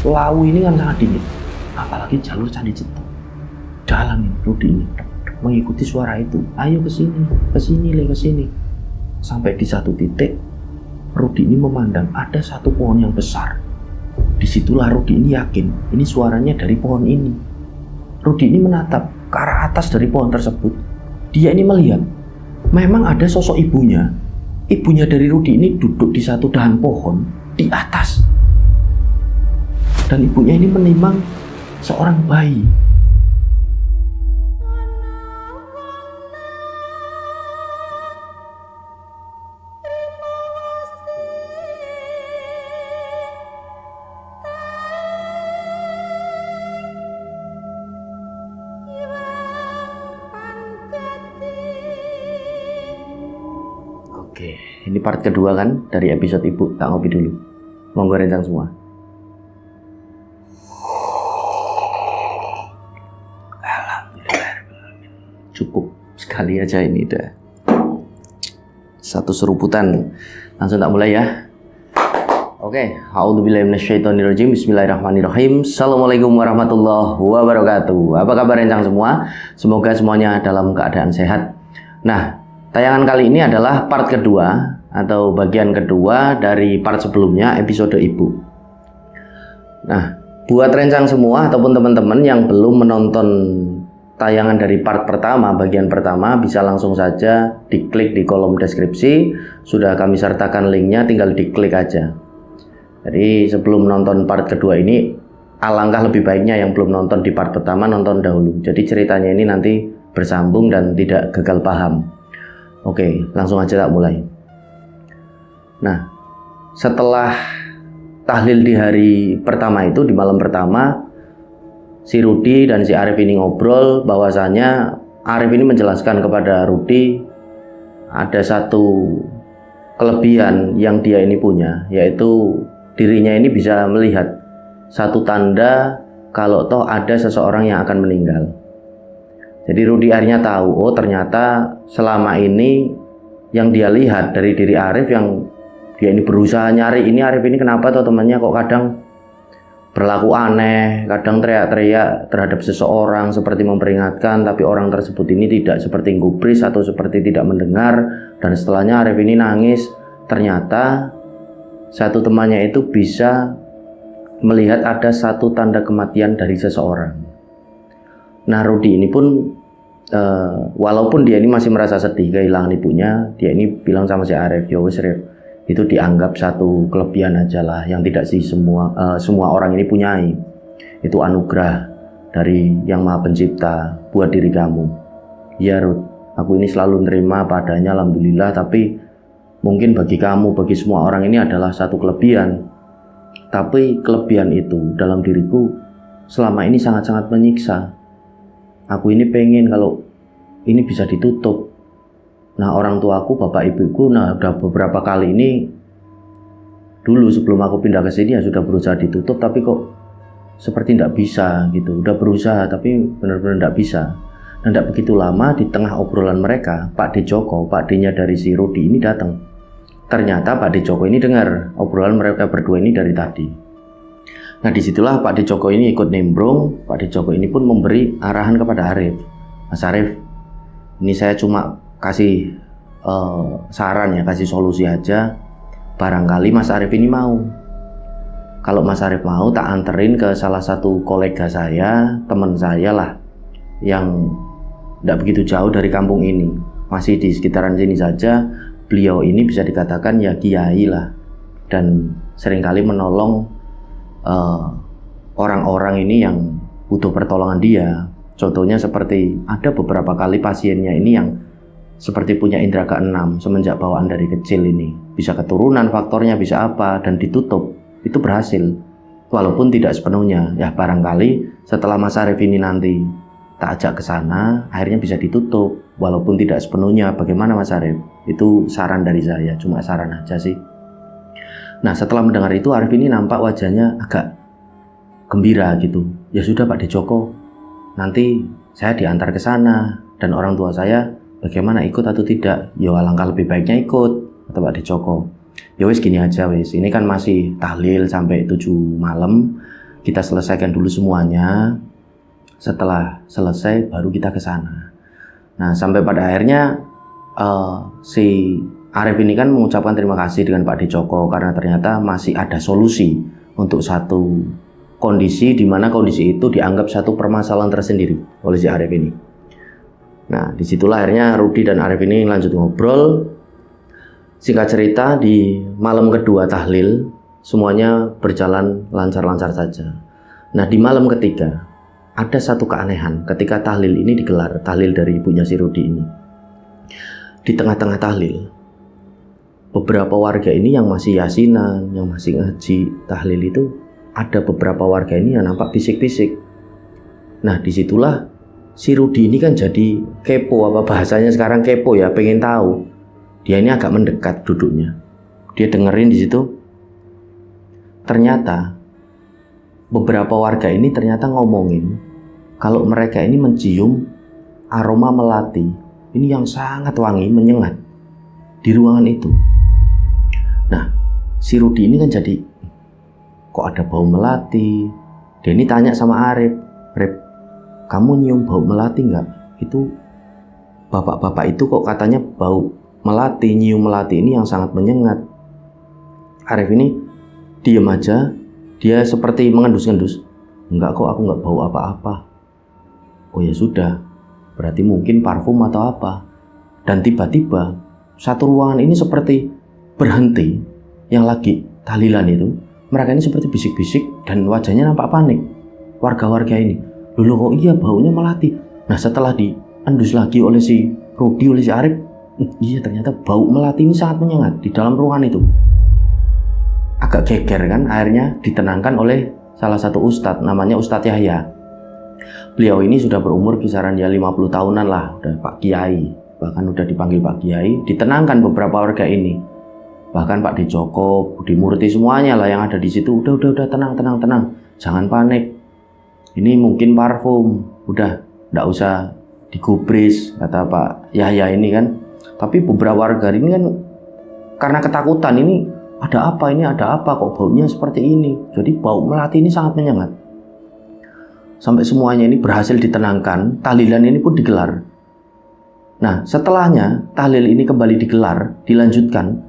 Lawu ini kan sangat dingin, apalagi jalur Candi Ceto. Jalan ini, Rudi ini mengikuti suara itu. Ayo kesini, kesini. Sampai di satu titik, Rudi ini memandang ada satu pohon yang besar. Disitulah Rudi ini yakin, ini suaranya dari pohon ini. Rudi ini menatap ke arah atas dari pohon tersebut. Dia ini melihat, memang ada sosok ibunya. Ibunya dari Rudi ini duduk di satu dahan pohon di atas. Dan ibunya ini menimang seorang bayi. Oke, ini part kedua kan dari episode Ibu Tak Ngopi Dulu. Monggo rencang semua. Cukup sekali aja ini dah. Satu seruputan. Langsung tak mulai ya. Oke, a'udzubillahi minasyaitonirrajim. Bismillahirrahmanirrahim. Assalamualaikum warahmatullahi wabarakatuh. Apa kabar rencang semua? Semoga semuanya dalam keadaan sehat. Nah, tayangan kali ini adalah part kedua atau bagian kedua dari part sebelumnya, episode Ibu. Nah, buat rencang semua ataupun teman-teman yang belum menonton tayangan dari part pertama, bagian pertama, bisa langsung saja diklik di kolom deskripsi. Sudah kami sertakan linknya, tinggal diklik aja. Jadi sebelum nonton part kedua ini, alangkah lebih baiknya yang belum nonton di part pertama nonton dahulu. Jadi ceritanya ini nanti bersambung dan tidak gagal paham. Oke, langsung aja tak mulai. Nah, setelah tahlil di hari pertama itu, di malam pertama, si Rudi dan si Arif ini ngobrol bahwasanya Arif ini menjelaskan kepada Rudi ada satu kelebihan yang dia ini punya, yaitu dirinya ini bisa melihat satu tanda kalau toh ada seseorang yang akan meninggal. Jadi Rudi akhirnya tahu, oh ternyata selama ini yang dia lihat dari diri Arif, yang dia ini berusaha nyari ini Arif ini kenapa tuh temannya kok kadang berlaku aneh, kadang teriak-teriak terhadap seseorang seperti memperingatkan, tapi orang tersebut ini tidak seperti gubris atau seperti tidak mendengar. Dan setelahnya Arif ini nangis, ternyata satu temannya itu bisa melihat ada satu tanda kematian dari seseorang. Nah, Rudi ini pun walaupun dia ini masih merasa sedih kehilangan ibunya, dia ini bilang sama si Arif, yo wis Rif, itu dianggap satu kelebihan aja lah yang tidak sih semua orang ini punyai. Itu anugerah dari Yang Maha Pencipta buat diri kamu. Ya Rud, aku ini selalu nerima padanya, alhamdulillah, tapi mungkin bagi kamu, bagi semua orang ini adalah satu kelebihan. Tapi kelebihan itu dalam diriku selama ini sangat-sangat menyiksa. Aku ini pengen kalau ini bisa ditutup. Nah, orang tuaku, bapak ibuku, nah udah beberapa kali ini dulu sebelum aku pindah ke sini ya sudah berusaha ditutup, tapi kok seperti tidak bisa gitu. Udah berusaha tapi benar-benar tidak bisa. Dan tidak begitu lama di tengah obrolan mereka, Pak D Joko, Pak D-nya dari si Rudi ini datang. Ternyata Pak D Joko ini dengar obrolan mereka berdua ini dari tadi. Nah, disitulah Pak D Joko ini ikut nimbrung. Pak D Joko ini pun memberi arahan kepada Arif. Mas Arif, ini saya cuma kasih saran ya, kasih solusi aja. Barangkali Mas Arif ini mau. Kalau Mas Arif mau, tak anterin ke salah satu kolega saya, teman saya lah, yang tidak begitu jauh dari kampung ini, masih di sekitaran sini saja. Beliau ini bisa dikatakan ya kiai lah, dan seringkali menolong orang-orang ini yang butuh pertolongan dia. Contohnya seperti ada beberapa kali pasiennya ini yang seperti punya indera keenam semenjak bawaan dari kecil ini. Bisa keturunan faktornya, bisa apa, dan ditutup. Itu berhasil. Walaupun tidak sepenuhnya. Ya barangkali setelah Mas Arif ini nanti tak ajak ke sana, akhirnya bisa ditutup. Walaupun tidak sepenuhnya. Bagaimana Mas Arif? Itu saran dari saya, cuma saran aja sih. Nah, setelah mendengar itu Arif ini nampak wajahnya agak gembira gitu. Ya sudah Pak D Joko, nanti saya diantar ke sana, dan orang tua saya bagaimana, ikut atau tidak? Ya alangkah lebih baiknya ikut, kata Pak D Joko. Ya wis gini aja wis, ini kan masih tahlil sampai 7 malam. kita selesaikan dulu semuanya. Setelah selesai baru kita ke sana. Nah, sampai pada akhirnya si Arif ini kan mengucapkan terima kasih dengan Pak Dicoko karena ternyata masih ada solusi untuk satu kondisi di mana kondisi itu dianggap satu permasalahan tersendiri oleh si Arif ini. Nah, disitulah akhirnya Rudi dan Arif ini lanjut ngobrol. Singkat cerita, di malam kedua tahlil semuanya berjalan lancar-lancar saja. Nah, di malam ketiga ada satu keanehan ketika tahlil ini digelar, tahlil dari ibunya si Rudi ini. Di tengah-tengah tahlil, beberapa warga ini yang masih yasinan, yang masih ngaji tahlil itu, ada beberapa warga ini yang nampak bisik-bisik. Nah, disitulah si Rudi ini kan jadi kepo, apa bahasanya sekarang kepo ya, pengen tahu. Dia ini agak mendekat duduknya. Dia dengerin di situ. Ternyata beberapa warga ini ternyata ngomongin kalau mereka ini mencium aroma melati. Ini yang sangat wangi, menyengat di ruangan itu. Nah, si Rudi ini kan jadi, kok ada bau melati? Dia ini tanya sama Arif, Rip, kamu nyium bau melati nggak? Itu bapak-bapak itu kok katanya bau melati, nyium melati ini yang sangat menyengat. Arif ini diem aja, dia seperti mengendus-endus. Enggak kok, aku nggak bau apa-apa. Oh ya sudah, berarti mungkin parfum atau apa. Dan tiba-tiba satu ruangan ini seperti berhenti. Yang lagi tahlilan itu, mereka ini seperti bisik-bisik dan wajahnya nampak panik. Warga-warga ini, loh kok iya baunya melati. Nah, setelah diendus lagi oleh si Rudi, oleh si Arif, iya ternyata bau melati ini sangat menyengat di dalam ruangan itu. Agak geger kan, akhirnya ditenangkan oleh salah satu ustadz, namanya Ustadz Yahya. Beliau ini sudah berumur kisaran ya 50 tahunan lah, udah Pak Kiai, bahkan udah dipanggil Pak Kiai. Ditenangkan beberapa warga ini, bahkan Pak Dicoko, Budi Murti, semuanya lah yang ada di situ. Udah tenang, jangan panik. Ini mungkin parfum, udah nggak usah digubris, kata Pak Yahya ini kan. Tapi beberapa warga ini kan karena ketakutan, ini ada apa kok baunya seperti ini. Jadi bau melati ini sangat menyengat. Sampai semuanya ini berhasil ditenangkan, tahlilan ini pun digelar. Nah, setelahnya tahlil ini kembali digelar, dilanjutkan.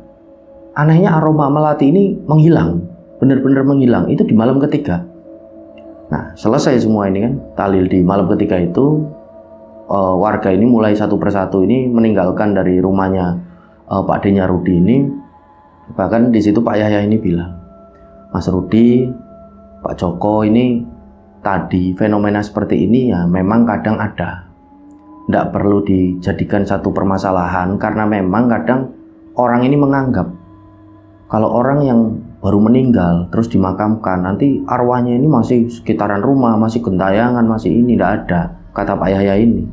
Anehnya aroma melati ini menghilang, benar-benar menghilang. Itu di malam ketiga. Nah, selesai semua ini kan, tahlil di malam ketiga itu, warga ini mulai satu persatu ini meninggalkan dari rumahnya Pak D-nya Rudi ini. Bahkan di situ Pak Yahya ini bilang, Mas Rudi, Pak Joko ini tadi fenomena seperti ini ya memang kadang ada. Tidak perlu dijadikan satu permasalahan karena memang kadang orang ini menganggap kalau orang yang baru meninggal terus dimakamkan nanti arwahnya ini masih sekitaran rumah, masih gentayangan, masih ini. Tidak ada, kata Pak Yahya ini.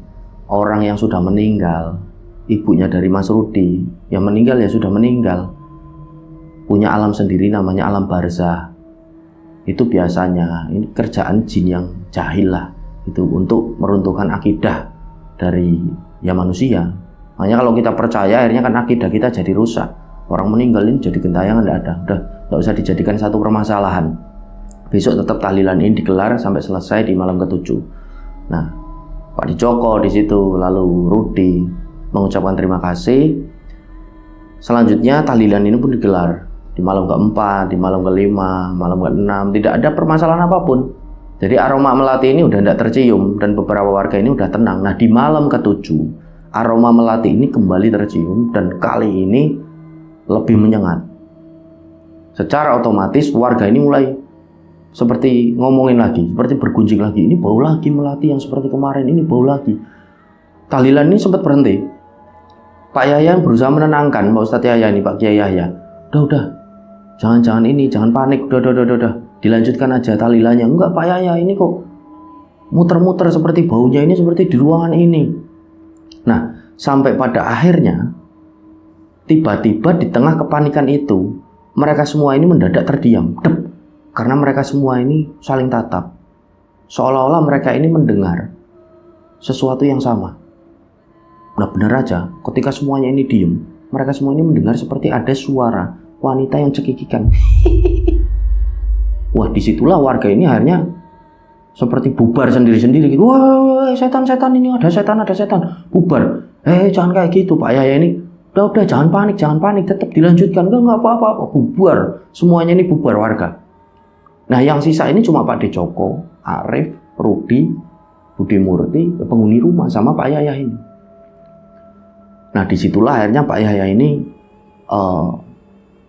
Orang yang sudah meninggal, ibunya dari Mas Rudi yang meninggal ya sudah meninggal, punya alam sendiri namanya alam barzah. Itu biasanya ini kerjaan jin yang jahil lah, itu untuk meruntuhkan akidah dari ya manusia. Makanya kalau kita percaya akhirnya kan akidah kita jadi rusak. Orang meninggal ini jadi gentayangan, tidak ada, udah nggak usah dijadikan satu permasalahan. Besok tetap tahlilan ini digelar sampai selesai di malam ketujuh. Nah, Pak Dicoko di situ, lalu Rudi mengucapkan terima kasih. Selanjutnya tahlilan ini pun digelar di malam keempat, di malam kelima, malam keenam, tidak ada permasalahan apapun. Jadi aroma melati ini udah tidak tercium dan beberapa warga ini udah tenang. Nah, di malam ketujuh aroma melati ini kembali tercium dan kali ini lebih menyengat. Secara otomatis warga ini mulai seperti ngomongin lagi, seperti bergunjing lagi. Ini bau lagi melati yang seperti kemarin, ini bau lagi. Tahlilan ini sempat berhenti. Pak Yahya berusaha menenangkan Pak Ustadz Yahya ini, Pak Kiai Yahya. Udah. Jangan ini, jangan panik, udah. Dilanjutkan aja tahlilannya. Enggak Pak Yahya, ini kok muter-muter seperti baunya ini seperti di ruangan ini. Nah, sampai pada akhirnya tiba-tiba di tengah kepanikan itu, mereka semua ini mendadak terdiam, karena mereka semua ini saling tatap. Seolah-olah mereka ini mendengar sesuatu yang sama. Nah, benar aja, ketika semuanya ini diem, mereka semua ini mendengar seperti ada suara wanita yang cekikikan. Wah, disitulah warga ini akhirnya seperti bubar sendiri-sendiri gitu. Wah, setan-setan ini, ada setan, bubar. Jangan kayak gitu Pak Yahya ini. Udah, jangan panik, tetap dilanjutkan. Enggak apa-apa, bubar. Semuanya ini bubar warga. Nah, yang sisa ini cuma Pak De Joko, Arif, Rudi, Budi Murti, penghuni rumah sama Pak Yahya ini. Nah, disitulah akhirnya Pak Yahya ini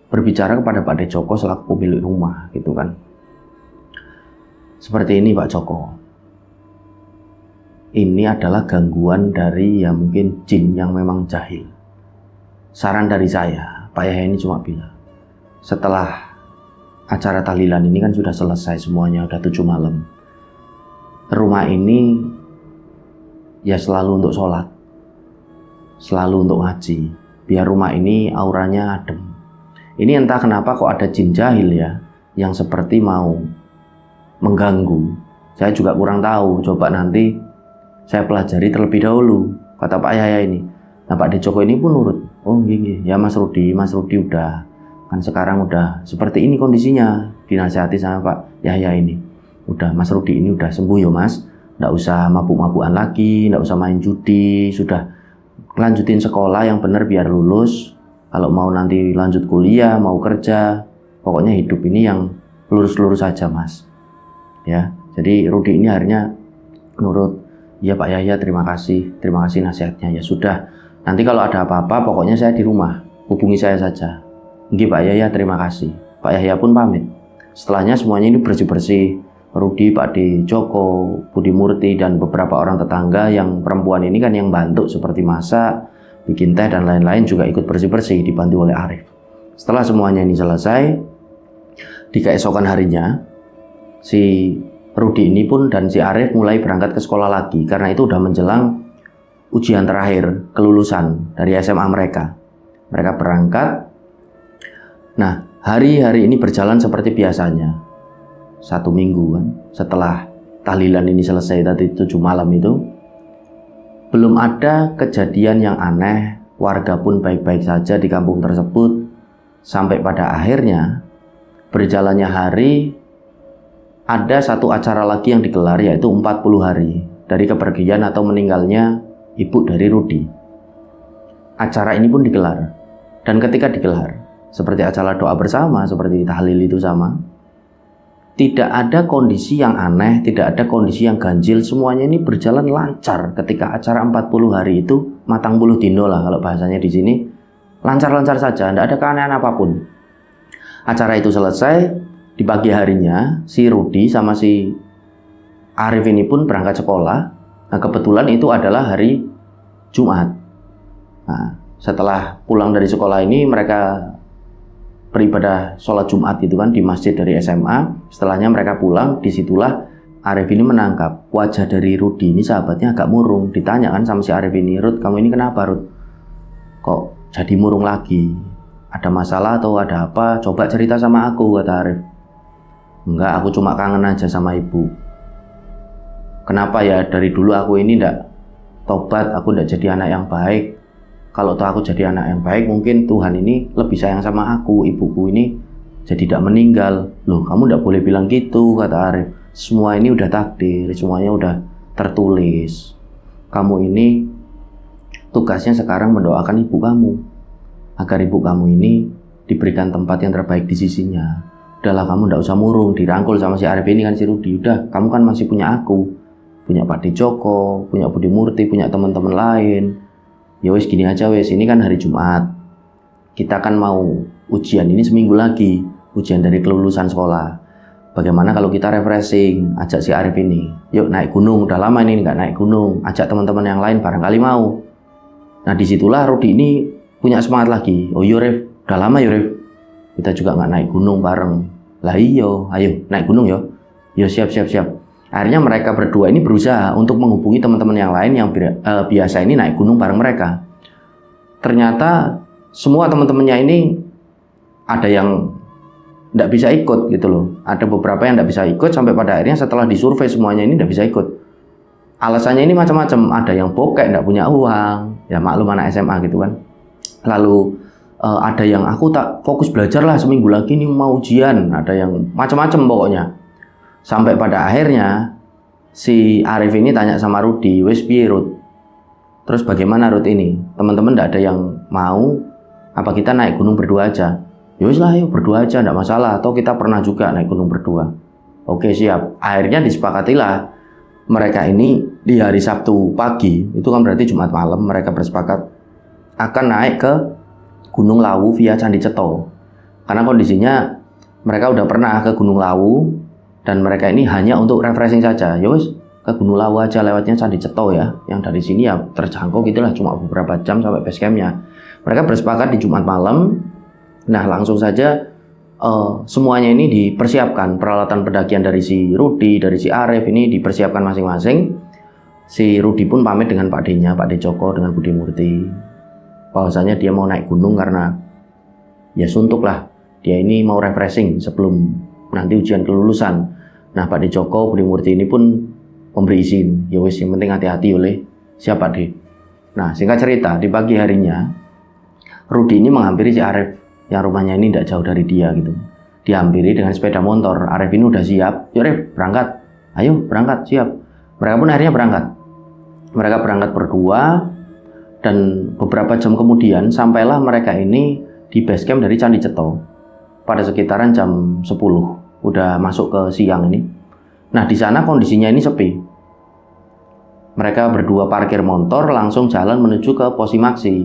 berbicara kepada Pak De Joko selaku pemilik rumah, gitu kan. Seperti ini Pak Joko. Ini adalah gangguan dari ya mungkin jin yang memang jahil. Saran dari saya, Pak Yahya ini cuma bilang, setelah acara tahlilan ini kan sudah selesai semuanya, udah 7 malam. Rumah ini ya selalu untuk sholat, selalu untuk ngaji, biar rumah ini auranya adem. Ini entah kenapa kok ada jin jahil ya, yang seperti mau mengganggu. Saya juga kurang tahu, coba nanti saya pelajari terlebih dahulu, kata Pak Yahya ini. Nah, Pak De Joko ini pun nurut. Oh gini, ya Mas Rudi udah, kan sekarang udah seperti ini kondisinya, dinasihati sama Pak Yahya ini. Udah, Mas Rudi ini udah sembuh ya Mas, nggak usah mabuk-mabukan lagi, nggak usah main judi, sudah lanjutin sekolah yang benar biar lulus. Kalau mau nanti lanjut kuliah, mau kerja, pokoknya hidup ini yang lurus-lurus saja Mas. Ya, jadi Rudi ini akhirnya nurut. Ya Pak Yahya, terima kasih nasihatnya. Ya sudah, nanti kalau ada apa-apa pokoknya saya di rumah, hubungi saya saja. Nggih Pak Yahya, terima kasih. Pak Yahya pun pamit. Setelahnya semuanya ini bersih-bersih. Rudi, Pak De Joko, Budi Murti, dan beberapa orang tetangga yang perempuan ini kan yang bantu seperti masak, bikin teh dan lain-lain juga ikut bersih-bersih dibantu oleh Arif. Setelah semuanya ini selesai, di keesokan harinya si Rudi ini pun dan si Arif mulai berangkat ke sekolah lagi karena itu udah menjelang ujian terakhir kelulusan dari SMA mereka. Mereka berangkat. Nah, hari-hari ini berjalan seperti biasanya. 1 minggu kan setelah tahlilan ini selesai tadi 7 malam itu, belum ada kejadian yang aneh. Warga pun baik-baik saja di kampung tersebut sampai pada akhirnya berjalannya hari, ada satu acara lagi yang digelar, yaitu 40 hari dari kepergian atau meninggalnya ibu dari Rudi. Acara ini pun digelar, dan ketika digelar seperti acara doa bersama, seperti tahlil itu sama, tidak ada kondisi yang aneh, tidak ada kondisi yang ganjil, semuanya ini berjalan lancar. Ketika acara 40 hari itu matang puluh dino lah kalau bahasanya di sini, lancar-lancar saja, tidak ada keanehan apapun. Acara itu selesai. Di pagi harinya, si Rudi sama si Arif ini pun berangkat sekolah. Nah, kebetulan itu adalah hari Jumat. Nah, setelah pulang dari sekolah ini, mereka beribadah sholat Jumat itu kan di masjid dari SMA. Setelahnya mereka pulang, disitulah Arif ini menangkap wajah dari Rudi ini, sahabatnya agak murung. Ditanya kan sama si Arif ini, Rud, kamu ini kenapa Rud? Kok jadi murung lagi? Ada masalah atau ada apa? Coba cerita sama aku, kata Arif. Enggak, aku cuma kangen aja sama ibu. Kenapa ya, dari dulu aku ini ndak tobat, aku ndak jadi anak yang baik. Kalau tuh aku jadi anak yang baik, mungkin Tuhan ini lebih sayang sama aku. Ibuku ini jadi tidak meninggal. Loh, kamu ndak boleh bilang gitu, kata Arif. Semua ini udah takdir, semuanya udah tertulis. Kamu ini tugasnya sekarang mendoakan ibu kamu, agar ibu kamu ini diberikan tempat yang terbaik di sisinya. Udahlah, kamu ndak usah murung. Dirangkul sama si Arif ini kan si Rudi. Udah, kamu kan masih punya aku, punya Pak De Joko, punya Budi Murti, punya teman-teman lain. Ya wes gini aja wes, ini kan hari Jumat. Kita kan mau ujian ini seminggu lagi, ujian dari kelulusan sekolah. Bagaimana kalau kita refreshing, ajak si Arif ini, yuk naik gunung. Udah lama ini nggak naik gunung, ajak teman-teman yang lain, barangkali mau. Nah, disitulah Rudi ini punya semangat lagi. Oh iya Rif, udah lama ya Rif, kita juga nggak naik gunung bareng. Lah iyo, ayo naik gunung yo. Yo siap. Akhirnya mereka berdua ini berusaha untuk menghubungi teman-teman yang lain yang biasa ini naik gunung bareng mereka. Ternyata semua teman-temannya ini ada yang tidak bisa ikut gitu loh. Ada beberapa yang tidak bisa ikut, sampai pada akhirnya setelah disurvei semuanya ini tidak bisa ikut. Alasannya ini macam-macam. Ada yang bokek, tidak punya uang, ya maklum anak SMA gitu kan. Lalu ada yang aku tak fokus belajar lah seminggu lagi nih mau ujian, ada yang macam-macam pokoknya. Sampai pada akhirnya si Arif ini tanya sama Rudi, wes piye Rud? Terus bagaimana Rud ini? Teman-teman tidak ada yang mau, apa kita naik gunung berdua aja? Ya wes lah, yuk berdua aja, tidak masalah. Atau kita pernah juga naik gunung berdua. Oke siap. Akhirnya disepakatilah mereka ini di hari Sabtu pagi, itu kan berarti Jumat malam, mereka bersepakat akan naik ke Gunung Lawu via Candi Ceto. Karena kondisinya mereka udah pernah ke Gunung Lawu dan mereka ini hanya untuk refreshing saja. Ya wes, ke Gunung Lawu aja lewatnya Candi Ceto ya. Yang dari sini ya terjangkau gitulah, cuma beberapa jam sampai base campnya. Mereka bersepakat di Jumat malam. Nah langsung saja semuanya ini dipersiapkan, peralatan pendakian dari si Rudi, dari si Arif ini dipersiapkan masing-masing. Si Rudi pun pamit dengan Pak D-nya, Pak D Joko dengan Budi Murti, bahwasanya dia mau naik gunung karena ya suntuk lah, dia ini mau refreshing sebelum nanti ujian kelulusan. Nah Pak D Joko, Budi Murti ini pun memberi izin, ya wis yang penting hati-hati oleh siapa D. Nah singkat cerita, di pagi harinya Rudi ini menghampiri si Arif yang rumahnya ini tidak jauh dari dia gitu. Dihampiri dengan sepeda motor. Arif ini udah siap. Yuk Arif, berangkat. Ayo berangkat, siap. Mereka pun akhirnya berangkat. Mereka berangkat berdua dan beberapa jam kemudian sampailah mereka ini di base camp dari Candi Ceto pada sekitaran jam 10. Udah masuk ke siang ini. Nah di sana kondisinya ini sepi. Mereka berdua parkir motor langsung jalan menuju ke Posimaksi.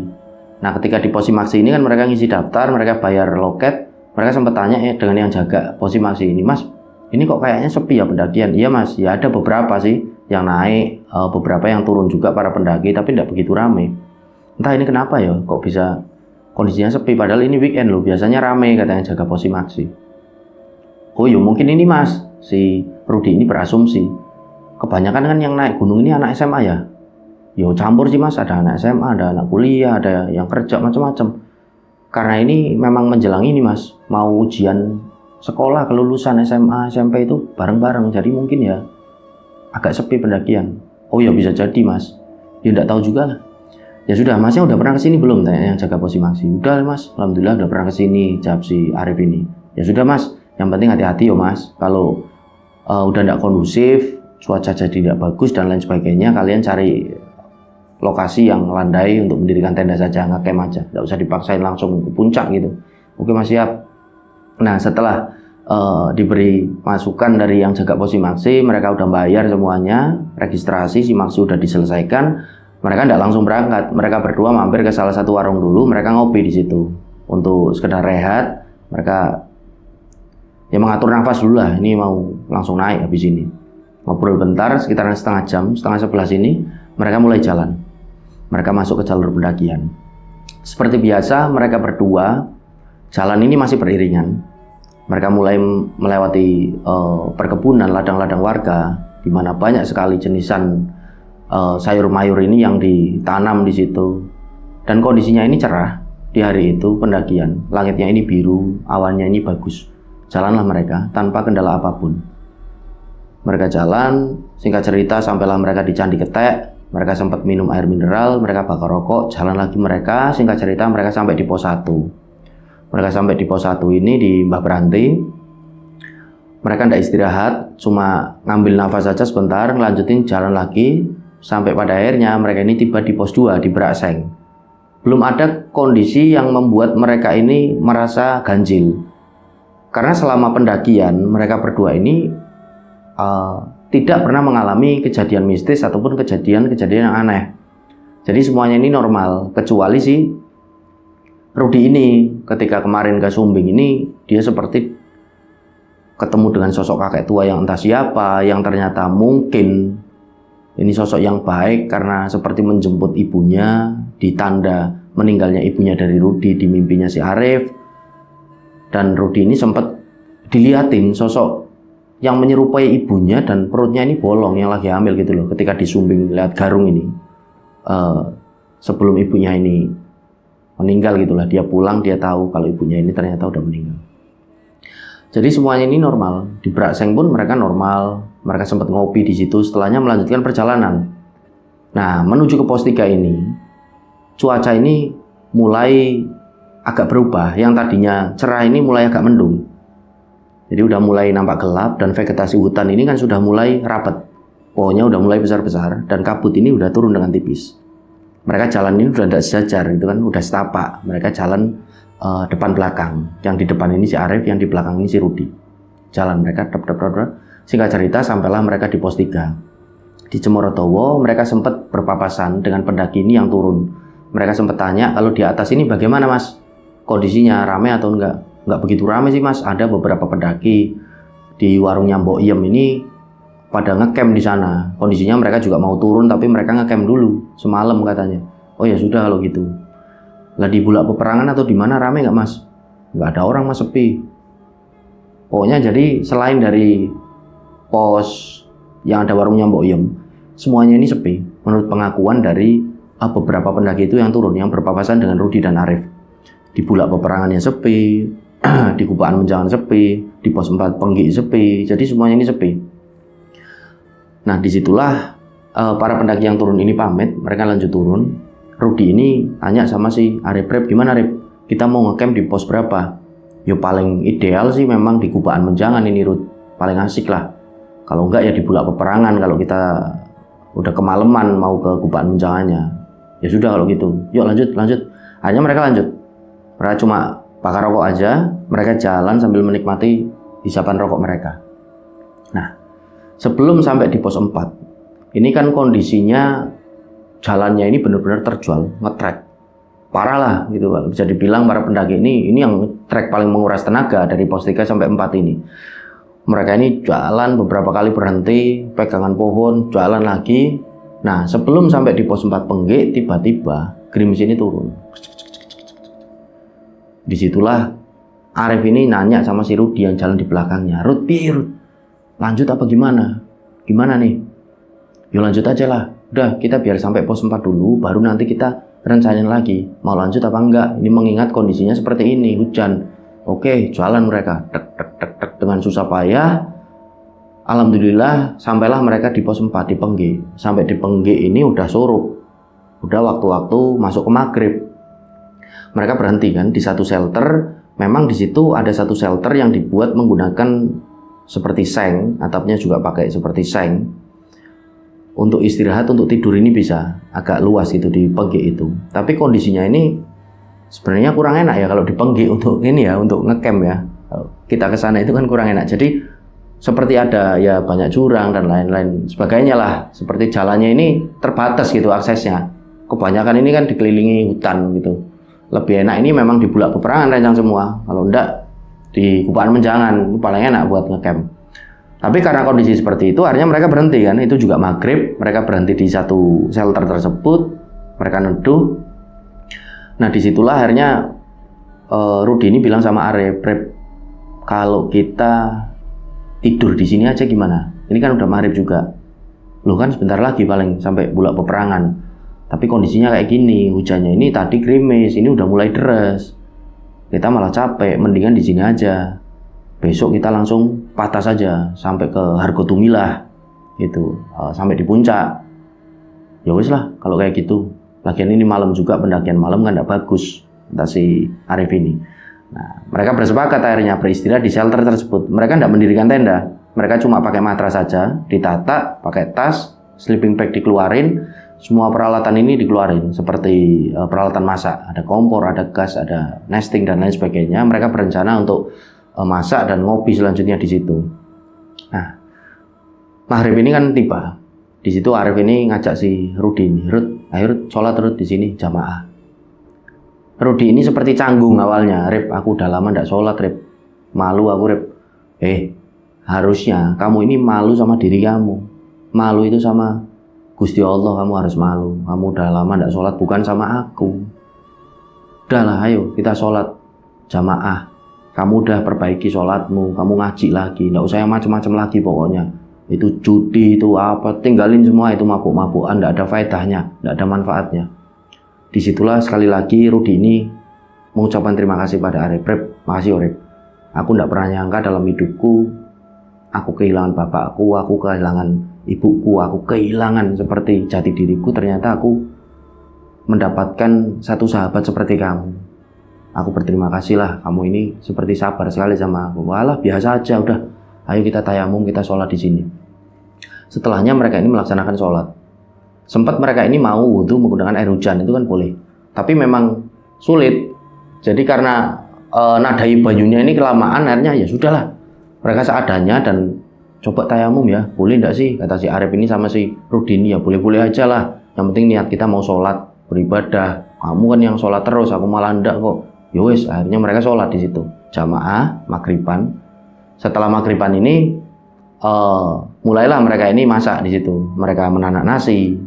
Nah ketika di Posimaksi ini kan mereka ngisi daftar, mereka bayar loket, mereka sempat tanya dengan yang jaga Posimaksi ini, Mas, ini kok kayaknya sepi ya pendakian? Iya Mas, ya ada beberapa sih yang naik, beberapa yang turun juga para pendaki, tapi tidak begitu ramai. Entah ini kenapa ya, kok bisa kondisinya sepi, padahal ini weekend loh, biasanya ramai katanya jaga Posimaksi. Oh ya mungkin ini Mas, si Rudi ini berasumsi, kebanyakan kan yang naik gunung ini anak SMA ya. Yo campur sih Mas, ada anak SMA, ada anak kuliah, ada yang kerja macam-macam. Karena ini memang menjelang ini Mas, mau ujian sekolah kelulusan SMA, SMP itu bareng-bareng, jadi mungkin ya agak sepi pendakian. Oh ya bisa jadi Mas, dia tidak tahu juga lah. Ya sudah, Masnya udah pernah kesini belum? Tanya yang jaga Posimaksi. Udah Mas, alhamdulillah udah pernah kesini, jawab si Arif ini. Ya sudah Mas, yang penting hati-hati yo Mas. Kalau udah tidak kondusif, cuaca jadi tidak bagus dan lain sebagainya, kalian cari lokasi yang landai untuk mendirikan tenda saja, ngecamp aja, tidak usah dipaksain langsung ke puncak gitu. Oke Mas, siap. Nah setelah diberi masukan dari yang jaga Posimaksi, mereka udah bayar semuanya, registrasi Simaksi udah diselesaikan, mereka tidak langsung berangkat. Mereka berdua mampir ke salah satu warung dulu, mereka ngopi di situ untuk sekedar rehat. Mereka ya mengatur nafas dulu lah, ini mau langsung naik habis ini. Ngobrol bentar, sekitaran setengah jam, setengah 11 ini mereka mulai jalan. Mereka masuk ke jalur pendakian. Seperti biasa, mereka berdua jalan ini masih beriringan. Mereka mulai melewati perkebunan, ladang-ladang warga, di mana banyak sekali jenisan sayur mayur ini yang ditanam di situ. Dan kondisinya ini cerah di hari itu pendakian. Langitnya ini biru, awannya ini bagus. Jalanlah mereka tanpa kendala apapun. Mereka jalan, singkat cerita sampailah mereka di Candi Ketek. Mereka sempat minum air mineral, mereka bakar rokok, jalan lagi mereka, singkat cerita mereka sampai di pos 1. Mereka sampai di pos 1 ini di Mbah Branti. Mereka tidak istirahat, cuma ngambil nafas saja sebentar, ngelanjutin jalan lagi, sampai pada akhirnya mereka ini tiba di pos 2 di Brakseng. Belum ada kondisi yang membuat mereka ini merasa ganjil. Karena selama pendakian, mereka berdua ini tidak pernah mengalami kejadian mistis ataupun kejadian yang aneh. Jadi semuanya ini normal, kecuali si Rudi ini ketika kemarin ke Sumbing ini dia seperti ketemu dengan sosok kakek tua yang entah siapa, yang ternyata mungkin ini sosok yang baik karena seperti menjemput ibunya di tanda meninggalnya ibunya dari Rudi di mimpinya si Arif. Dan Rudi ini sempat dilihatin sosok yang menyerupai ibunya dan perutnya ini bolong yang lagi hamil gitu loh ketika di Sumbing lihat Garung ini sebelum ibunya ini meninggal gitulah, dia pulang dia tahu kalau ibunya ini ternyata udah meninggal. Jadi semuanya ini normal. Di Brakseng pun mereka normal, mereka sempat ngopi di situ, setelahnya melanjutkan perjalanan. Nah menuju ke pos 3 ini cuaca ini mulai agak berubah. Yang tadinya cerah ini mulai agak mendung. Jadi udah mulai nampak gelap dan vegetasi hutan ini kan sudah mulai rapat. Pohonnya udah mulai besar-besar dan kabut ini udah turun dengan tipis. Mereka jalan ini udah tidak sejajar gitu kan, udah setapak. Mereka jalan depan belakang. Yang di depan ini si Arif, yang di belakang ini si Rudi. Jalan mereka dep. Singkat cerita sampailah mereka di pos 3. Di Cemorotowo mereka sempat berpapasan dengan pendaki ini yang turun. Mereka sempat tanya kalau di atas ini bagaimana mas? Kondisinya ramai atau enggak? Enggak begitu ramai sih mas, ada beberapa pendaki di warungnya Mbok Iem ini pada ngecamp di sana. Kondisinya mereka juga mau turun tapi mereka ngecamp dulu semalam katanya. Oh ya sudah kalau gitu. Lah di Bulak Peperangan atau di mana ramai nggak mas? Nggak ada orang mas, sepi. Pokoknya jadi selain dari pos yang ada warungnya Mbok Iem, semuanya ini sepi. Menurut pengakuan dari beberapa pendaki itu yang turun, yang berpapasan dengan Rudi dan Arif. Di Bulak Peperangannya sepi, di Gupaan Menjangan sepi, di pos 4 Penggi sepi, jadi semuanya ini sepi. Nah disitulah para pendaki yang turun ini pamit, mereka lanjut turun. Rudi ini tanya sama si Arif, Rip gimana Rip? Kita mau ngecamp di pos berapa? Yo paling ideal sih memang di Gupaan Menjangan ini Rud, paling asik lah. Kalau enggak ya di Bulak Peperangan kalau kita udah kemalaman mau ke Gupaan Menjangannya. Ya sudah kalau gitu, yuk lanjut. Akhirnya mereka lanjut. Mereka cuma bakar rokok aja, mereka jalan sambil menikmati hisapan rokok mereka. Nah, sebelum sampai di pos 4, ini kan kondisinya jalannya ini benar-benar terjual, ngetrek. Parah lah gitu Pak. Bisa dibilang para pendaki ini yang trek paling menguras tenaga dari pos 3 sampai 4 ini. Mereka ini jalan beberapa kali berhenti, pegangan pohon, jalan lagi. Nah, sebelum sampai di pos 4 Pengge, tiba-tiba gerimis ini turun. Disitulah Arif ini nanya sama si Rudi yang jalan di belakangnya, Rud, lanjut apa gimana? Gimana nih? Yuk lanjut aja lah. Udah, kita biar sampai pos 4 dulu, baru nanti kita rencanain lagi. Mau lanjut apa enggak? Ini mengingat kondisinya seperti ini, hujan. Oke, jalan mereka. Tek, dengan susah payah. Alhamdulillah, sampailah mereka di pos 4 di Pengge. Sampai di Pengge ini udah surup. Udah waktu-waktu masuk ke maghrib. Mereka berhenti kan di satu shelter. Memang di situ ada satu shelter yang dibuat menggunakan seperti seng, atapnya juga pakai seperti seng. Untuk istirahat, untuk tidur ini bisa agak luas gitu di Pengge itu. Tapi kondisinya ini sebenarnya kurang enak ya kalau di Pengge untuk ini ya, untuk ngecamp ya. Kita ke sana itu kan kurang enak. Jadi seperti ada ya banyak jurang dan lain-lain sebagainya lah. Seperti jalannya ini terbatas gitu aksesnya. Kebanyakan ini kan dikelilingi hutan gitu. Lebih enak ini memang di Bulak Peperangan Rencang semua. Kalau enggak di Gupaan Menjangan itu paling enak buat ngecamp. Tapi karena kondisi seperti itu akhirnya mereka berhenti kan. Itu juga maghrib, mereka berhenti di satu shelter tersebut. Mereka neduh. Nah disitulah akhirnya Rudi ini bilang sama Arif, kalau kita tidur di sini aja gimana? Ini kan udah maghrib juga. Loh kan sebentar lagi paling sampai Bulak Peperangan. Tapi kondisinya kayak gini, hujannya ini tadi gerimis, ini udah mulai deres. Kita malah capek, mendingan di sini aja. Besok kita langsung patah saja sampai ke Hargotumilah gitu, sampai di puncak. Ya wis lah kalau kayak gitu. Lagian ini malam juga, pendakian malam kan enggak bagus, kata si Arif ini. Nah, mereka bersepakat akhirnya beristirahat di shelter tersebut. Mereka enggak mendirikan tenda. Mereka cuma pakai matras saja, ditata, pakai tas, sleeping bag dikeluarin. Semua peralatan ini dikeluarin seperti peralatan masak, ada kompor, ada gas, ada nesting dan lain sebagainya. Mereka berencana untuk masak dan ngopi selanjutnya di situ. Nah, maghrib ini kan tiba. Di situ Arif ini ngajak si Rudi ini, ayo Rud, sholat Rud di sini jamaah. Rudi ini seperti canggung awalnya, Rip, aku udah lama ndak sholat Rip, malu aku Rip. Harusnya kamu ini malu sama diri kamu, malu itu sama Gusti Allah, kamu harus malu. Kamu udah lama ndak sholat, bukan sama aku. Udahlah, ayo kita sholat jamaah. Kamu udah perbaiki sholatmu, kamu ngaji lagi, ndak usah yang macam-macam lagi pokoknya. Itu judi, itu apa, tinggalin semua itu mabuk-mabukan, ndak ada faedahnya, ndak ada manfaatnya. Disitulah sekali lagi Rudi ini mengucapkan terima kasih pada Arif. Rip, makasih Rip. Aku ndak pernah nyangka dalam hidupku, aku kehilangan bapakku, aku kehilangan ibuku, aku kehilangan seperti jati diriku. Ternyata aku mendapatkan satu sahabat seperti kamu. Aku berterima kasih lah, kamu ini seperti sabar sekali sama aku. Walah, biasa aja, udah. Ayo kita tayamum, kita sholat di sini. Setelahnya mereka ini melaksanakan sholat. Sempat mereka ini mau wudhu menggunakan air hujan, itu kan boleh. Tapi memang sulit. Jadi karena nadai bayunya ini kelamaan, akhirnya ya sudahlah. Mereka seadanya dan coba tayamum ya, boleh enggak sih? Kata si Arif ini sama si Rudi ini, ya boleh-boleh aja lah. Yang penting niat kita mau sholat, beribadah. Kamu kan yang sholat terus, aku malah enggak kok. Yowes, akhirnya mereka sholat di situ. Jamaah, maghriban. Setelah maghriban ini, mulailah mereka ini masak di situ. Mereka menanak nasi.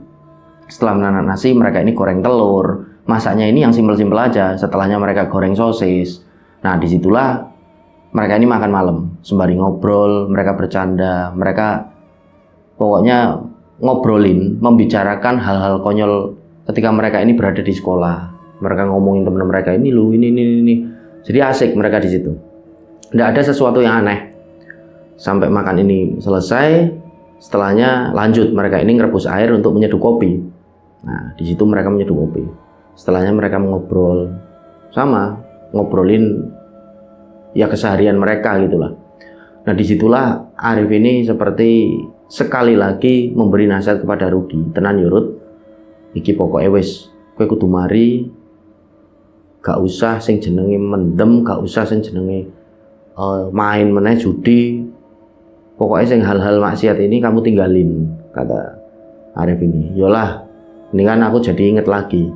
Setelah menanak nasi, mereka ini goreng telur. Masaknya ini yang simpel-simpel aja. Setelahnya mereka goreng sosis. Nah, disitulah mereka ini makan malam. Sembari ngobrol, mereka bercanda. Mereka pokoknya ngobrolin, membicarakan hal-hal konyol ketika mereka ini berada di sekolah. Mereka ngomongin teman mereka ini loh, ini. Jadi asik mereka di situ. Tidak ada sesuatu yang aneh. Sampai makan ini selesai, setelahnya lanjut mereka ini ngerebus air untuk menyeduh kopi. Nah, di situ mereka menyeduh kopi. Setelahnya mereka ngobrol, sama ngobrolin ya keseharian mereka gitulah. Nah, disitulah Arif ini seperti sekali lagi memberi nasihat kepada Rudi. Tenan yurut, iki pokoknya wis, kowe kudu mari, gak usah sing jenenge mendem, gak usah sing jenenge main meneh judi. Pokoknya sing hal-hal maksiat ini kamu tinggalin, kata Arif ini. Yolah, ini kan aku jadi inget lagi.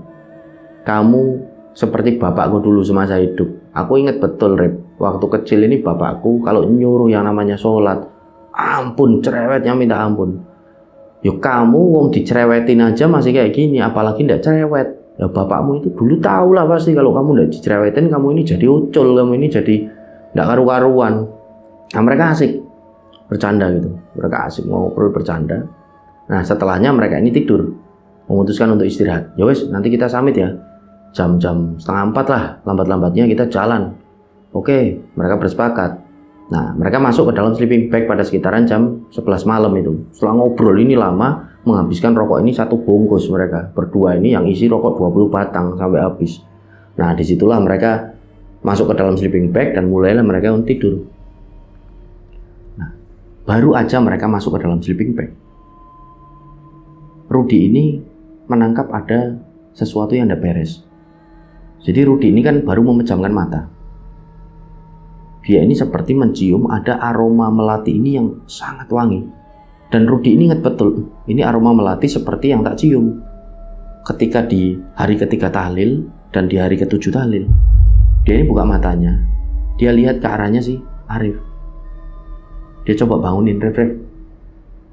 Kamu seperti bapakku dulu semasa hidup. Aku inget betul, Rip. Waktu kecil ini bapakku kalau nyuruh yang namanya sholat, ampun, cerewetnya minta ampun. Yo kamu wong dicerewetin aja masih kayak gini, apalagi ndak cerewet. Ya bapakmu itu dulu tahu lah pasti kalau kamu ndak dicerewetin, kamu ini jadi ucul, kamu ini jadi ndak karu-karuan. Nah, mereka asik bercanda gitu, mereka asik ngobrol bercanda. Nah, setelahnya mereka ini tidur, memutuskan untuk istirahat. Ya wes, nanti kita samit ya, jam-jam 3:30 lah, lambat-lambatnya kita jalan. Oke, mereka bersepakat. Nah, mereka masuk ke dalam sleeping bag pada sekitaran jam 11 malam itu. Setelah ngobrol ini lama, menghabiskan rokok ini 1 bungkus mereka berdua ini yang isi rokok 20 batang sampai habis. Nah, disitulah mereka masuk ke dalam sleeping bag dan mulailah mereka untuk tidur. Nah, baru aja mereka masuk ke dalam sleeping bag, Rudi ini menangkap ada sesuatu yang tidak beres. Jadi Rudi ini kan baru memejamkan mata. Dia ini seperti mencium ada aroma melati ini yang sangat wangi. Dan Rudi ini ingat betul, ini aroma melati seperti yang tak cium ketika di hari ketiga tahlil dan di hari ke-7 tahlil. Dia ini buka matanya, dia lihat ke arahnya si Arif. Dia coba bangunin Rif.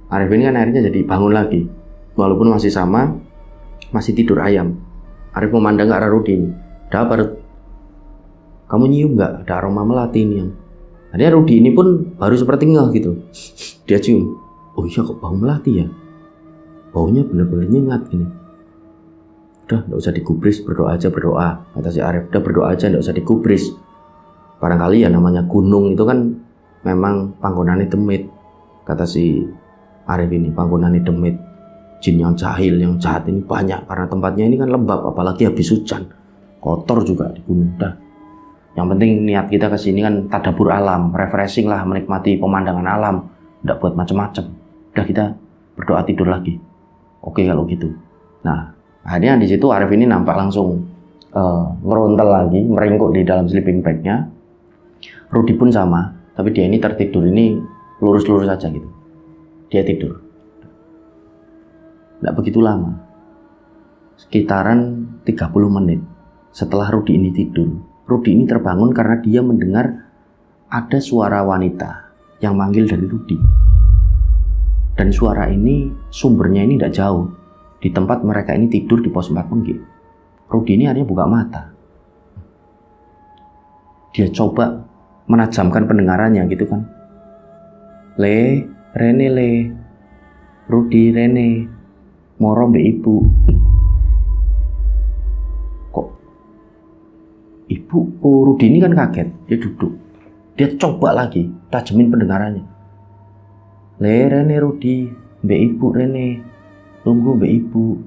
Arif ini kan akhirnya jadi bangun lagi, walaupun masih sama, masih tidur ayam. Arif memandang ke arah Rudi ini. Ada apa, Rud? Kamu nyium nggak ada aroma melati ini yang? Akhirnya Rudi ini pun baru seperti ngeh gitu. Dia cium. Oh iya, kok bau melati ya? Baunya benar-benar nyengat gini. Udah, nggak usah digubris, berdoa aja, berdoa. Kata si Arif, udah berdoa aja, nggak usah digubris. Barangkali ya namanya gunung itu kan memang panggonane demit. Kata si Arif ini, panggonane demit. Jin yang jahil, yang jahat ini banyak karena tempatnya ini kan lembab, apalagi habis hujan. Kotor juga di gunung. Dah. Yang penting niat kita ke sini kan tadabur alam, refreshing lah, menikmati pemandangan alam, tidak buat macam-macam. Udah, kita berdoa tidur lagi. Oke kalau gitu. Nah, akhirnya di situ Arif ini nampak langsung ngerontal lagi, meringkuk di dalam sleeping bag-nya. Rudi pun sama, tapi dia ini tertidur ini lurus-lurus saja gitu. Dia tidur. Tidak begitu lama. Sekitaran 30 menit setelah Rudi ini tidur, Rudi ini terbangun karena dia mendengar ada suara wanita yang manggil dari Rudi. Dan suara ini sumbernya ini tidak jauh, di tempat mereka ini tidur di pos 4 Mengki. Rudi ini akhirnya buka mata. Dia coba menajamkan pendengarannya gitu kan. Rene, Rudi, Rene, moro mbek ibu. Ibu, Rudi ini kan kaget, dia duduk. Dia coba lagi, tajemin pendengarannya. Rene Rudi, mbak ibu Rene, tunggu mbak ibu.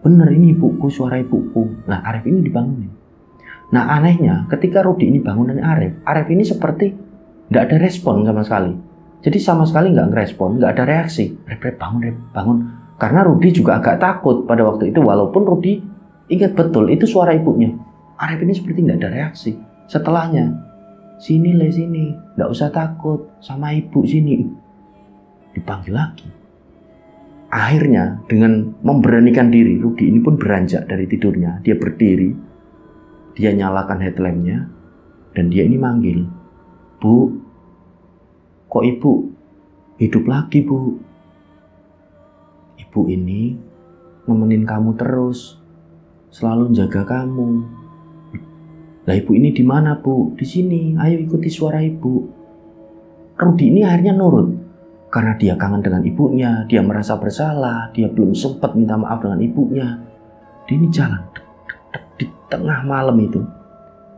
Bener ini ibuku, suara ibuku. Nah, Arif ini dibangunin. Nah anehnya ketika Rudi ini bangun dari Arif ini seperti nggak ada respon sama sekali. Jadi sama sekali nggak ngerespon, nggak ada reaksi. Rep, bangun. Karena Rudi juga agak takut pada waktu itu, walaupun Rudi ingat betul itu suara ibunya. Arif ini seperti nggak ada reaksi. Setelahnya, sini, nggak usah takut, sama ibu sini. Dipanggil lagi. Akhirnya dengan memberanikan diri, Rudi ini pun beranjak dari tidurnya. Dia berdiri, dia nyalakan headlampnya, dan dia ini manggil, "Bu, kok ibu hidup lagi, Bu? Ibu ini nemenin kamu terus, selalu jaga kamu. Lah ibu ini di mana, Bu? Di sini, ayo ikuti suara ibu." Rudi ini akhirnya nurut. Karena dia kangen dengan ibunya, dia merasa bersalah, dia belum sempat minta maaf dengan ibunya. Dia ini jalan di tengah malam itu.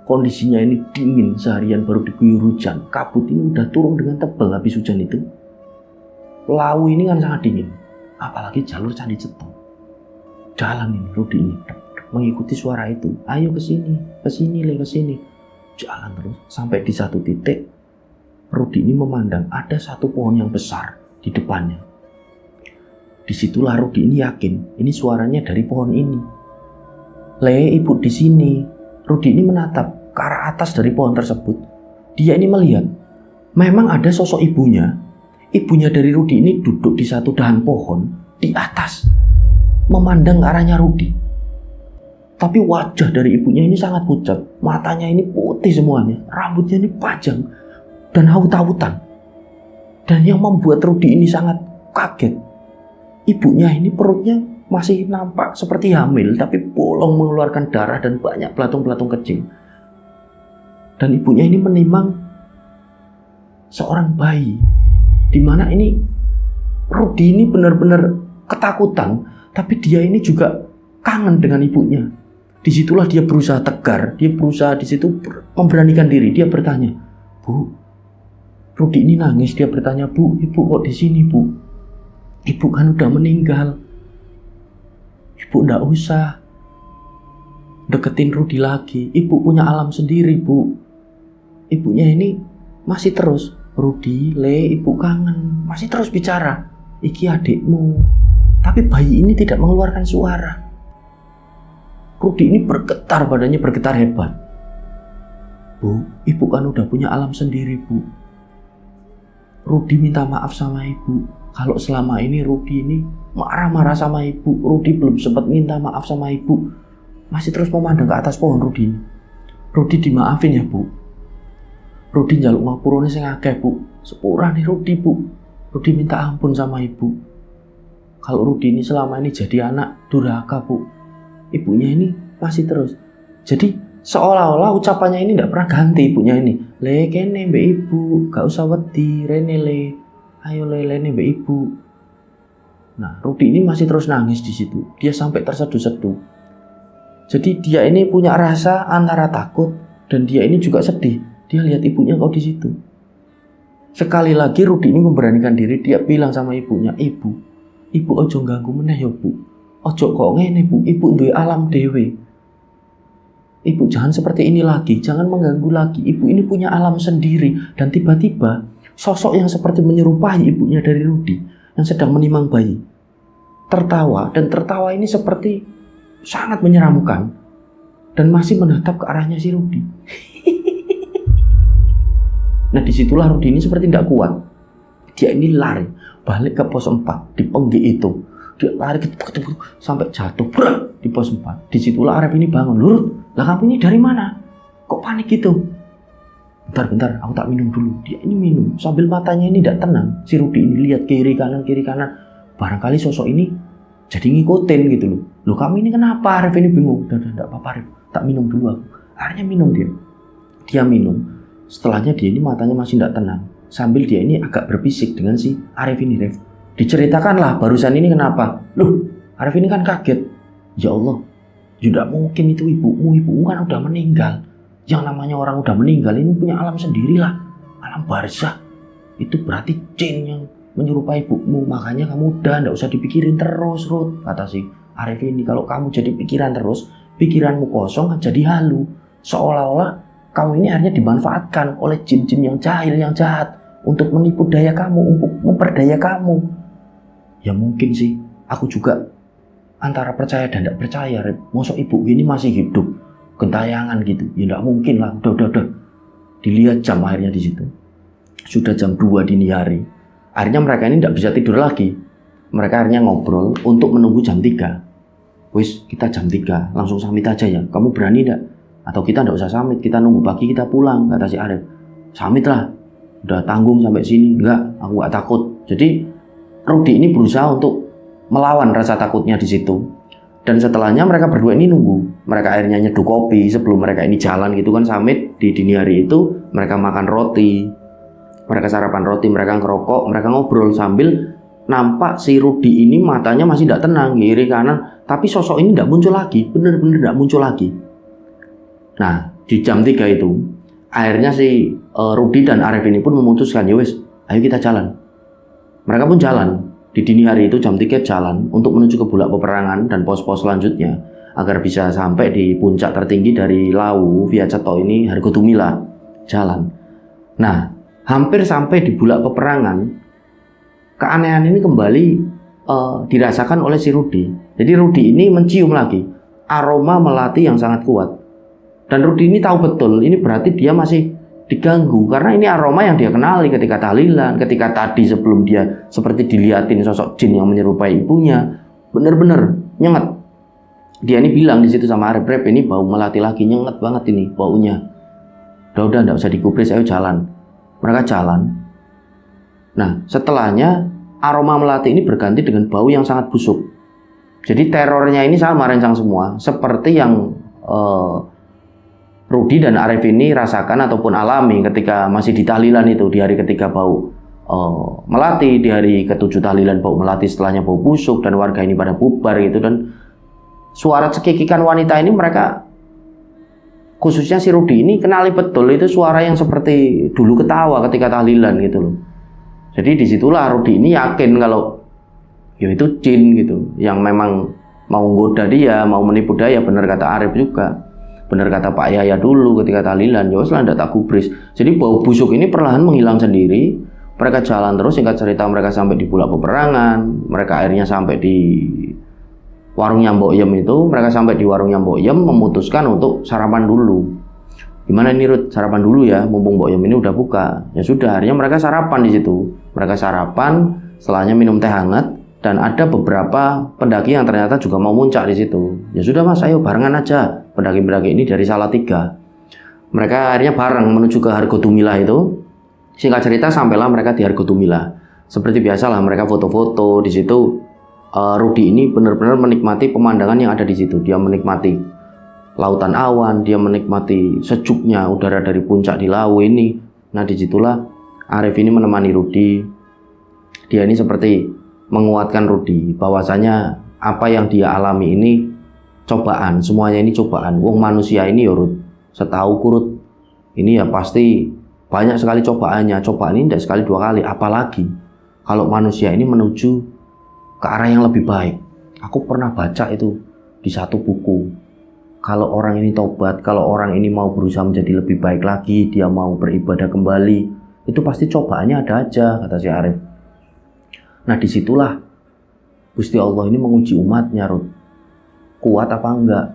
Kondisinya ini dingin, seharian baru diguyur hujan. Kabut ini udah turun dengan tebal habis hujan itu. Lawu ini kan sangat dingin, apalagi jalur Candi Ceto. Jalan ini, Rudi ini mengikuti suara itu. Ayo ke sini, ke sini. Jalan terus sampai di satu titik. Rudi ini memandang ada satu pohon yang besar di depannya. Disitulah Rudi ini yakin ini suaranya dari pohon ini. Ibu di sini. Rudi ini menatap ke arah atas dari pohon tersebut. Dia ini melihat memang ada sosok ibunya. Ibunya dari Rudi ini duduk di satu dahan pohon di atas, memandang ke arahnya Rudi. Tapi wajah dari ibunya ini sangat pucat, matanya ini putih semuanya, rambutnya ini panjang dan haut-hautan. Dan yang membuat Rudi ini sangat kaget, ibunya ini perutnya masih nampak seperti hamil, tapi bolong mengeluarkan darah dan banyak belatung-belatung kecil. Dan ibunya ini menimang seorang bayi, dimana ini Rudi ini benar-benar ketakutan, tapi dia ini juga kangen dengan ibunya. Disitulah dia berusaha tegar, dia berusaha di situ memberanikan diri. Dia bertanya, "Bu," Rudi ini nangis, dia bertanya, "Bu, ibu kok di sini, Bu? Ibu kan udah meninggal. Ibu ndak usah deketin Rudi lagi. Ibu punya alam sendiri, Bu." Ibunya ini masih terus, "Rudi, ibu kangen." Masih terus bicara, "Iki adikmu." Tapi bayi ini tidak mengeluarkan suara. Rudi ini bergetar, badannya bergetar hebat. "Bu, ibu kan udah punya alam sendiri, Bu. Rudi minta maaf sama ibu. Kalau selama ini Rudi ini marah-marah sama ibu. Rudi belum sempat minta maaf sama ibu." Masih terus memandang ke atas pohon Rudi ini. "Rudi dimaafin ya, Bu. Rudi njaluk ngapurane sing akeh, Bu. Sepurane Rudi, Bu. Rudi minta ampun sama ibu. Kalau Rudi ini selama ini jadi anak durhaka, Bu." Ibunya ini masih terus. Jadi seolah-olah ucapannya ini tidak pernah ganti ibunya ini. Kene mbak ibu, gak usah wedi, rene ayo lene mbak ibu." Nah, Rudi ini masih terus nangis di situ. Dia sampai terseduh-seduh. Jadi dia ini punya rasa antara takut dan dia ini juga sedih. Dia lihat ibunya kok di situ. Sekali lagi Rudi ini memberanikan diri. Dia bilang sama ibunya, Ibu ojo ganggu meneh ya, Bu. Ojo kok ngene, Bu. Ibu duwe alam dewe. Ibu jangan seperti ini lagi, jangan mengganggu lagi. Ibu ini punya alam sendiri." Dan tiba-tiba sosok yang seperti menyerupai ibunya dari Rudi yang sedang menimang bayi tertawa, dan tertawa ini seperti sangat menyeramkan dan masih menatap ke arahnya si Rudi. Nah disitulah Rudi ini seperti tidak kuat. Dia ini lari balik ke pos 4 di Penggi itu. Dia lari sampai jatuh di pos 4. Disitulah Arif ini bangun. "Lurut, lah kamu ini dari mana? Kok panik gitu?" Bentar, aku tak minum dulu." Dia ini minum sambil matanya ini tidak tenang. Si Rudi ini lihat kiri kanan. Barangkali sosok ini jadi ngikutin gitu loh. "Loh kamu ini kenapa?" Arif ini bingung. Udah, enggak apa-apa Arif, tak minum dulu aku." Akhirnya minum dia. Dia minum. Setelahnya dia ini matanya masih tidak tenang. Sambil dia ini agak berbisik dengan si Arif ini, "Ref, diceritakanlah barusan ini kenapa?" "Loh, Arif ini kan kaget. Ya Allah, tidak mungkin itu ibumu kan udah meninggal. Yang namanya orang udah meninggal ini punya alam sendirilah, alam barzah. Itu berarti jin yang menyerupai ibumu. Makanya kamu udah nggak usah dipikirin terus, Ruth," kata si Arif ini. "Kalau kamu jadi pikiran terus, pikiranmu kosong kan jadi halu. Seolah-olah kamu ini akhirnya dimanfaatkan oleh jin-jin yang jahil, yang jahat untuk menipu daya kamu, untuk memperdaya kamu. Ya mungkin sih, aku juga antara percaya dan tidak percaya, Rep. Masa ibu ini masih hidup, gentayangan gitu. Ya tidak mungkin lah, udah. Dilihat jam akhirnya di situ. Sudah jam 2 dini hari. Akhirnya mereka ini tidak bisa tidur lagi. Mereka akhirnya ngobrol untuk menunggu jam 3. Wis, kita jam 3, langsung samit aja ya. Kamu berani tidak? Atau kita tidak usah samit, kita nunggu pagi kita pulang, kata si Arif. Samit lah, udah tanggung sampai sini. Enggak, aku gak takut. Jadi Rudi ini berusaha untuk melawan rasa takutnya di situ. Dan setelahnya mereka berdua ini nunggu. Mereka akhirnya nyeduh kopi sebelum mereka ini jalan gitu kan, samit di dini hari itu. Mereka makan roti, mereka sarapan roti, mereka ngerokok, mereka ngobrol sambil nampak si Rudi ini matanya masih tidak tenang, kiri kanan, tapi sosok ini tidak muncul lagi, bener-bener tidak muncul lagi. Nah, di jam 3 itu akhirnya si Rudi dan Arif ini pun memutuskan, ya wes, ayo kita jalan. Mereka pun jalan. Di dini hari itu jam 3 jalan untuk menuju ke Bulak Peperangan dan pos-pos selanjutnya agar bisa sampai di puncak tertinggi dari Lawu via Ceto ini, Hargotumila. Jalan. Nah, hampir sampai di Bulak Peperangan, keanehan ini kembali dirasakan oleh si Rudi. Jadi Rudi ini mencium lagi aroma melati yang sangat kuat. Dan Rudi ini tahu betul, ini berarti dia masih diganggu. Karena ini aroma yang dia kenali ketika tahlilan, ketika tadi sebelum dia seperti dilihatin sosok jin yang menyerupai ibunya. Bener-bener nyengat. Dia ini bilang di situ sama Arif, Rep, ini bau melati lagi, nyengat banget ini baunya. Udah, nggak usah digubris, ayo jalan. Mereka jalan. Nah, setelahnya aroma melati ini berganti dengan bau yang sangat busuk. Jadi terornya ini sama rencang semua, seperti yang Rudi dan Arif ini rasakan ataupun alami ketika masih di tahlilan itu, di hari ketiga bau melati, di hari ke-7 tahlilan bau melati, setelahnya bau busuk, dan warga ini pada bubar gitu. Dan suara cekikikan wanita ini mereka, khususnya si Rudi ini kenali betul, itu suara yang seperti dulu ketawa ketika tahlilan gitu loh. Jadi disitulah Rudi ini yakin kalau ya itu jin gitu, yang memang mau nggoda dia, mau menipu daya. Benar kata Arif juga, benar kata Pak Yaya dulu ketika tahlilan, ya weslah ndak tak gubris. Jadi bau busuk ini perlahan menghilang sendiri. Mereka jalan terus, singkat cerita mereka sampai di Bulak Peperangan. Mereka akhirnya sampai di warungnya Mbok Yem itu. Mereka sampai di warungnya Mbok Yem, memutuskan untuk sarapan dulu. Gimana nih Rut, sarapan dulu ya, mumpung Mbok Yem ini udah buka. Ya sudah, akhirnya mereka sarapan di situ. Mereka sarapan, setelahnya minum teh hangat. Dan ada beberapa pendaki yang ternyata juga mau muncak di situ. Ya sudah Mas, ayo barengan aja. Pendaki-pendaki ini dari Salatiga. Mereka akhirnya bareng menuju ke Hargotumila itu. Singkat cerita sampailah mereka di Hargotumila. Seperti biasalah mereka foto-foto di situ. Rudi ini benar-benar menikmati pemandangan yang ada di situ. Dia menikmati lautan awan, dia menikmati sejuknya udara dari puncak di Lawu ini. Nah, disitulah Arif ini menemani Rudi. Dia ini seperti menguatkan Rudi bahwasanya apa yang dia alami ini cobaan, semuanya ini cobaan. Wong manusia ini ya Rud, setahu kurut ini ya pasti banyak sekali cobaannya. Cobaan ini tidak sekali dua kali, apalagi kalau manusia ini menuju ke arah yang lebih baik. Aku pernah baca itu di satu buku, kalau orang ini tobat, kalau orang ini mau berusaha menjadi lebih baik lagi, dia mau beribadah kembali, itu pasti cobaannya ada aja, kata si Arif. Nah, disitulah Gusti Allah ini menguji umatnya, Rud. Kuat apa enggak?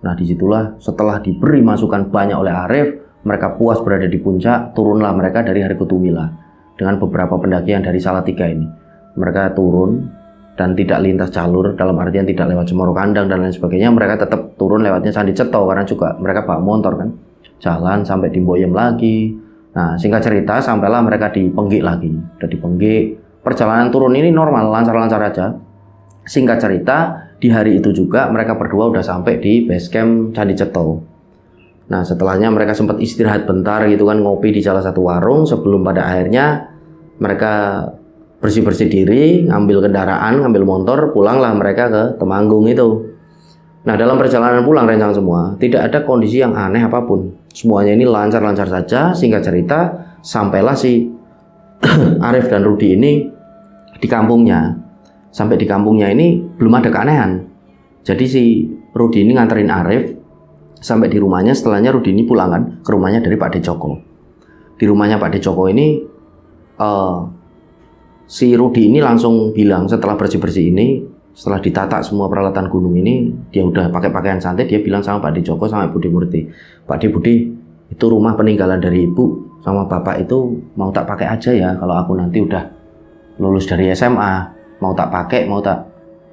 Nah, disitulah setelah diberi masukan banyak oleh Arif, mereka puas berada di puncak, turunlah mereka dari Hargotumila dengan beberapa pendaki yang dari Salatiga ini. Mereka turun dan tidak lintas jalur, dalam artian tidak lewat Cemoro Kandang dan lain sebagainya. Mereka tetap turun lewatnya Candi Ceto karena juga mereka bawa motor kan. Jalan sampai di Mbok Yem lagi. Nah, singkat cerita sampailah mereka di Penggik lagi. Udah di Penggik. Perjalanan turun ini normal, lancar-lancar aja. Singkat cerita, di hari itu juga mereka berdua udah sampai di base camp Candi Ceto. Nah, setelahnya mereka sempat istirahat bentar gitu kan, ngopi di salah satu warung sebelum pada akhirnya mereka bersih-bersih diri, ngambil kendaraan, ngambil motor, pulanglah mereka ke Temanggung itu. Nah, dalam perjalanan pulang rencang semua, tidak ada kondisi yang aneh apapun. Semuanya ini lancar-lancar saja. Singkat cerita, sampailah si Arif dan Rudi ini di kampungnya. Sampai di kampungnya ini belum ada keanehan. Jadi si Rudi ini nganterin Arif Sampai di rumahnya, setelahnya Rudi ini pulang kan ke rumahnya dari Pak De Joko. Di rumahnya Pak De Joko ini si Rudi ini langsung bilang setelah bersih-bersih ini, setelah ditata semua peralatan gunung ini, dia udah pakai pakaian santai, dia bilang sama Pak De Joko sama Ibu De Murti, Pak De Budi, itu rumah peninggalan dari ibu sama bapak itu mau tak pakai aja ya, kalau aku nanti udah lulus dari SMA, mau tak pakai,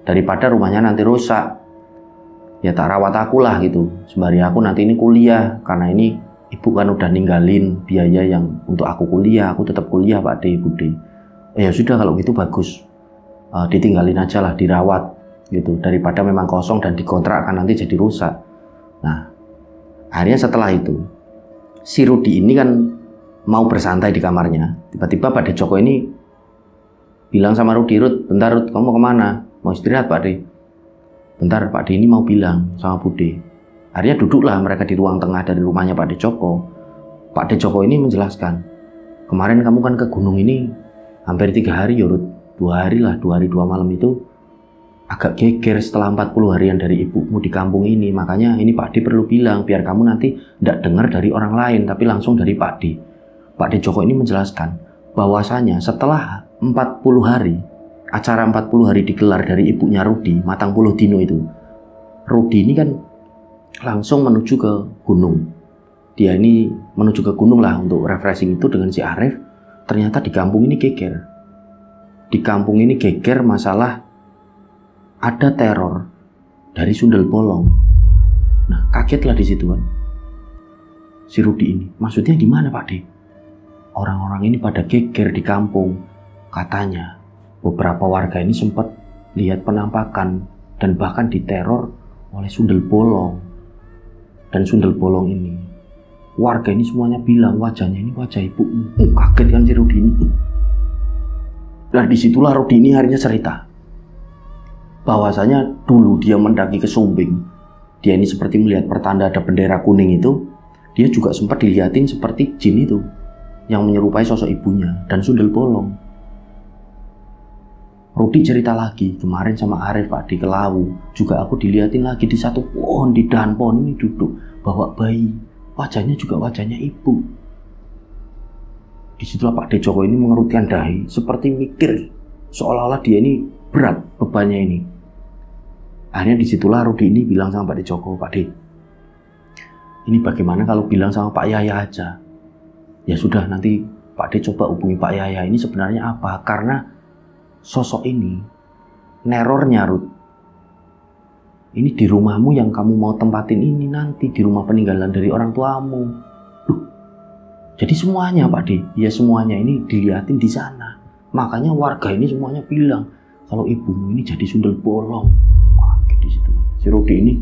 daripada rumahnya nanti rusak. Ya tak rawat aku lah gitu, sembari aku nanti ini kuliah, karena ini ibu kan udah ninggalin biaya yang untuk aku kuliah, aku tetap kuliah Pak De Budi. Ya sudah kalau gitu bagus, ditinggalin aja lah, dirawat gitu, daripada memang kosong dan dikontrak kan nanti jadi rusak. Nah akhirnya setelah itu si Rudi ini kan mau bersantai di kamarnya, tiba-tiba Pak De Joko ini bilang sama Rudi, Rud, bentar Rud, kamu mau kemana? Mau istirahat Pak De? Bentar, Pak De ini mau bilang sama Bude. Akhirnya duduklah mereka di ruang tengah dari rumahnya Pak De Joko. Pak De Joko ini menjelaskan, kemarin kamu kan ke gunung ini hampir 3 hari ya Rud, 2 hari lah, 2 hari 2 malam itu agak geger setelah 40 harian dari ibumu di kampung ini. Makanya ini Pak De perlu bilang biar kamu nanti tidak dengar dari orang lain tapi langsung dari Pak De. Pak De Joko ini menjelaskan bahwasanya setelah 40 hari acara 40 hari digelar dari ibunya Rudi, Matang Puluh Dino itu, Rudi ini kan langsung menuju ke gunung. Dia ini menuju ke gunung lah untuk refreshing itu dengan si Arif. Ternyata di kampung ini geger. Di kampung ini geger masalah ada teror dari Sundel Bolong. Nah kagetlah di situ kan si Rudi ini. Maksudnya di mana Pak De? Orang-orang ini pada geger di kampung. Katanya beberapa warga ini sempat lihat penampakan dan bahkan diteror oleh Sundel Bolong. Dan Sundel Bolong ini, warga ini semuanya bilang wajahnya ini wajah ibumu. Kaget kan si Rudi ini. Dan disitulah Rudi ini akhirnya cerita bahwasanya dulu dia mendaki ke Sumbing, dia ini seperti melihat pertanda ada bendera kuning itu. Dia juga sempat dilihatin seperti jin itu yang menyerupai sosok ibunya dan Sundel Bolong. Rudi cerita lagi, kemarin sama Arif Pak di Kelawu, juga aku dilihatin lagi di satu pohon, di dahan pohon ini duduk, bawa bayi, wajahnya juga wajahnya ibu. Disitulah Pak De Joko ini mengerutkan dahi, seperti mikir, seolah-olah dia ini berat bebannya ini. Akhirnya disitulah Rudi ini bilang sama Pak De Joko, Pak De, ini bagaimana kalau bilang sama Pak Yaya aja? Ya sudah, nanti Pak De coba hubungi Pak Yaya, ini sebenarnya apa? Karena sosok ini nerornya Rud. Ini di rumahmu yang kamu mau tempatin ini nanti di rumah peninggalan dari orang tuamu. Duh. Jadi semuanya Pak De, ya semuanya ini dilihatin di sana. Makanya warga ini semuanya bilang kalau ibumu ini jadi Sundel Bolong. Wah, di situ. Si Rudi ini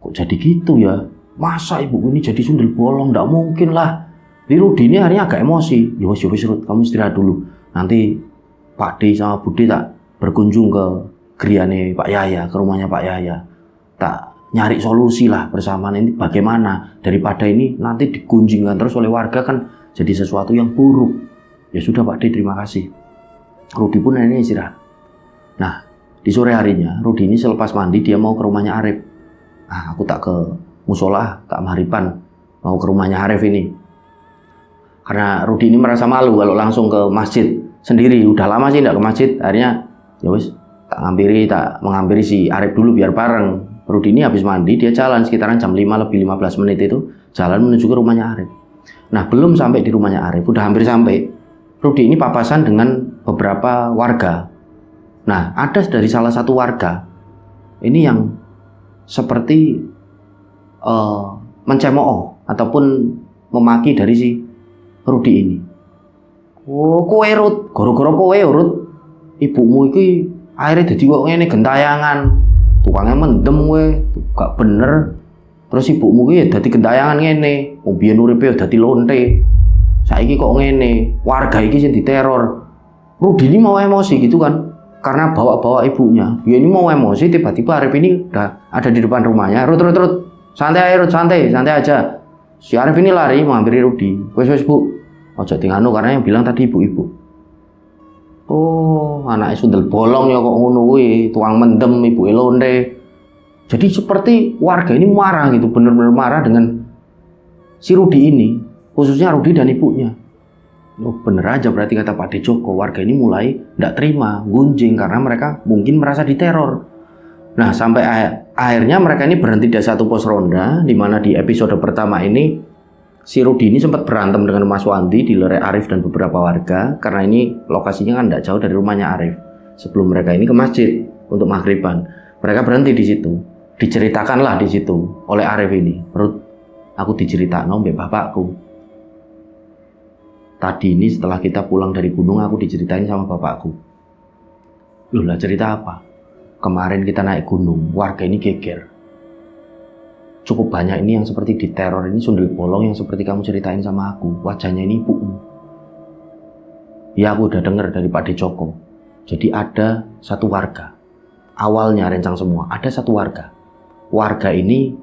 kok jadi gitu ya? Masa ibuku ini jadi Sundel Bolong? Nggak mungkin lah. Di Rudi ini akhirnya agak emosi. Ya wes Rud, kamu istirahat dulu. Nanti Pak De sama Bude tak berkunjung ke geriane Pak Yaya, ke rumahnya Pak Yaya. Tak nyari solusi lah bersama ini bagaimana, daripada ini nanti digunjingkan terus oleh warga kan jadi sesuatu yang buruk. Ya sudah Pak De, terima kasih. Rudi pun akhirnya istirahat. Nah di sore harinya Rudi ini selepas mandi dia mau ke rumahnya Arif. Aku tak ke musola, tak mahriban, mau ke rumahnya Arif ini. Karena Rudi ini merasa malu kalau langsung ke masjid sendiri, udah lama sih tidak ke masjid. Akhirnya ya wes tak menghampiri si Arif dulu biar bareng. Rudi ini habis mandi dia jalan sekitaran jam 5 lebih 15 menit itu jalan menuju ke rumahnya Arif. Nah belum sampai di rumahnya Arif, udah hampir sampai, Rudi ini papasan dengan beberapa warga. Nah ada dari salah satu warga ini yang seperti mencemooh ataupun memaki dari si Rudi ini. Oh, kowe Rut, gara-gara kowe Rut, ibumu iki akhirnya dadi kok ngene gentayangan. Tukangnya mendem kowe, gak bener. Terus ibumu iki ya dadi gentayangan ngene. Wong biyen uripe ya dadi lonte. Saiki kok ngene, warga iki sing diteror. Rudi ini mau emosi gitu kan. Karena bawa-bawa ibunya. Dia ini mau emosi, tiba-tiba Arif ini udah ada di depan rumahnya. Rut. Santai aja Rut, santai aja. Si Arif ini lari menghampiri Rudi. Wes Bu. Ojo tinganu karena yang bilang tadi ibu-ibu. Oh, anaknya Sundel Bolong ya kok ngono kuwi, tuang mendem ibuke lonte. Jadi seperti warga ini marah gitu, benar-benar marah dengan si Rudi ini, khususnya Rudi dan ibunya. Oh bener aja berarti kata Pak De Joko, warga ini mulai tidak terima, gunjing karena mereka mungkin merasa diteror. Nah sampai akhirnya mereka ini berhenti di satu pos ronda, di mana di episode pertama ini si Rudi ini sempat berantem dengan Mas Wanti di lereng Arif dan beberapa warga, karena ini lokasinya kan tidak jauh dari rumahnya Arif. Sebelum mereka ini ke masjid untuk maghriban, mereka berhenti di situ. Diceritakanlah di situ oleh Arif ini, Rud, aku diceritakan mbak bapakku. Tadi ini setelah kita pulang dari gunung aku diceritain sama bapakku. Loh lah cerita apa? Kemarin kita naik gunung, warga ini geger. Cukup banyak ini yang seperti diteror, ini sundel bolong yang seperti kamu ceritain sama aku. Wajahnya ini ibumu. Ya aku udah dengar dari Pak De Joko. Jadi ada satu warga. Awalnya rencang semua, ada satu warga. Warga ini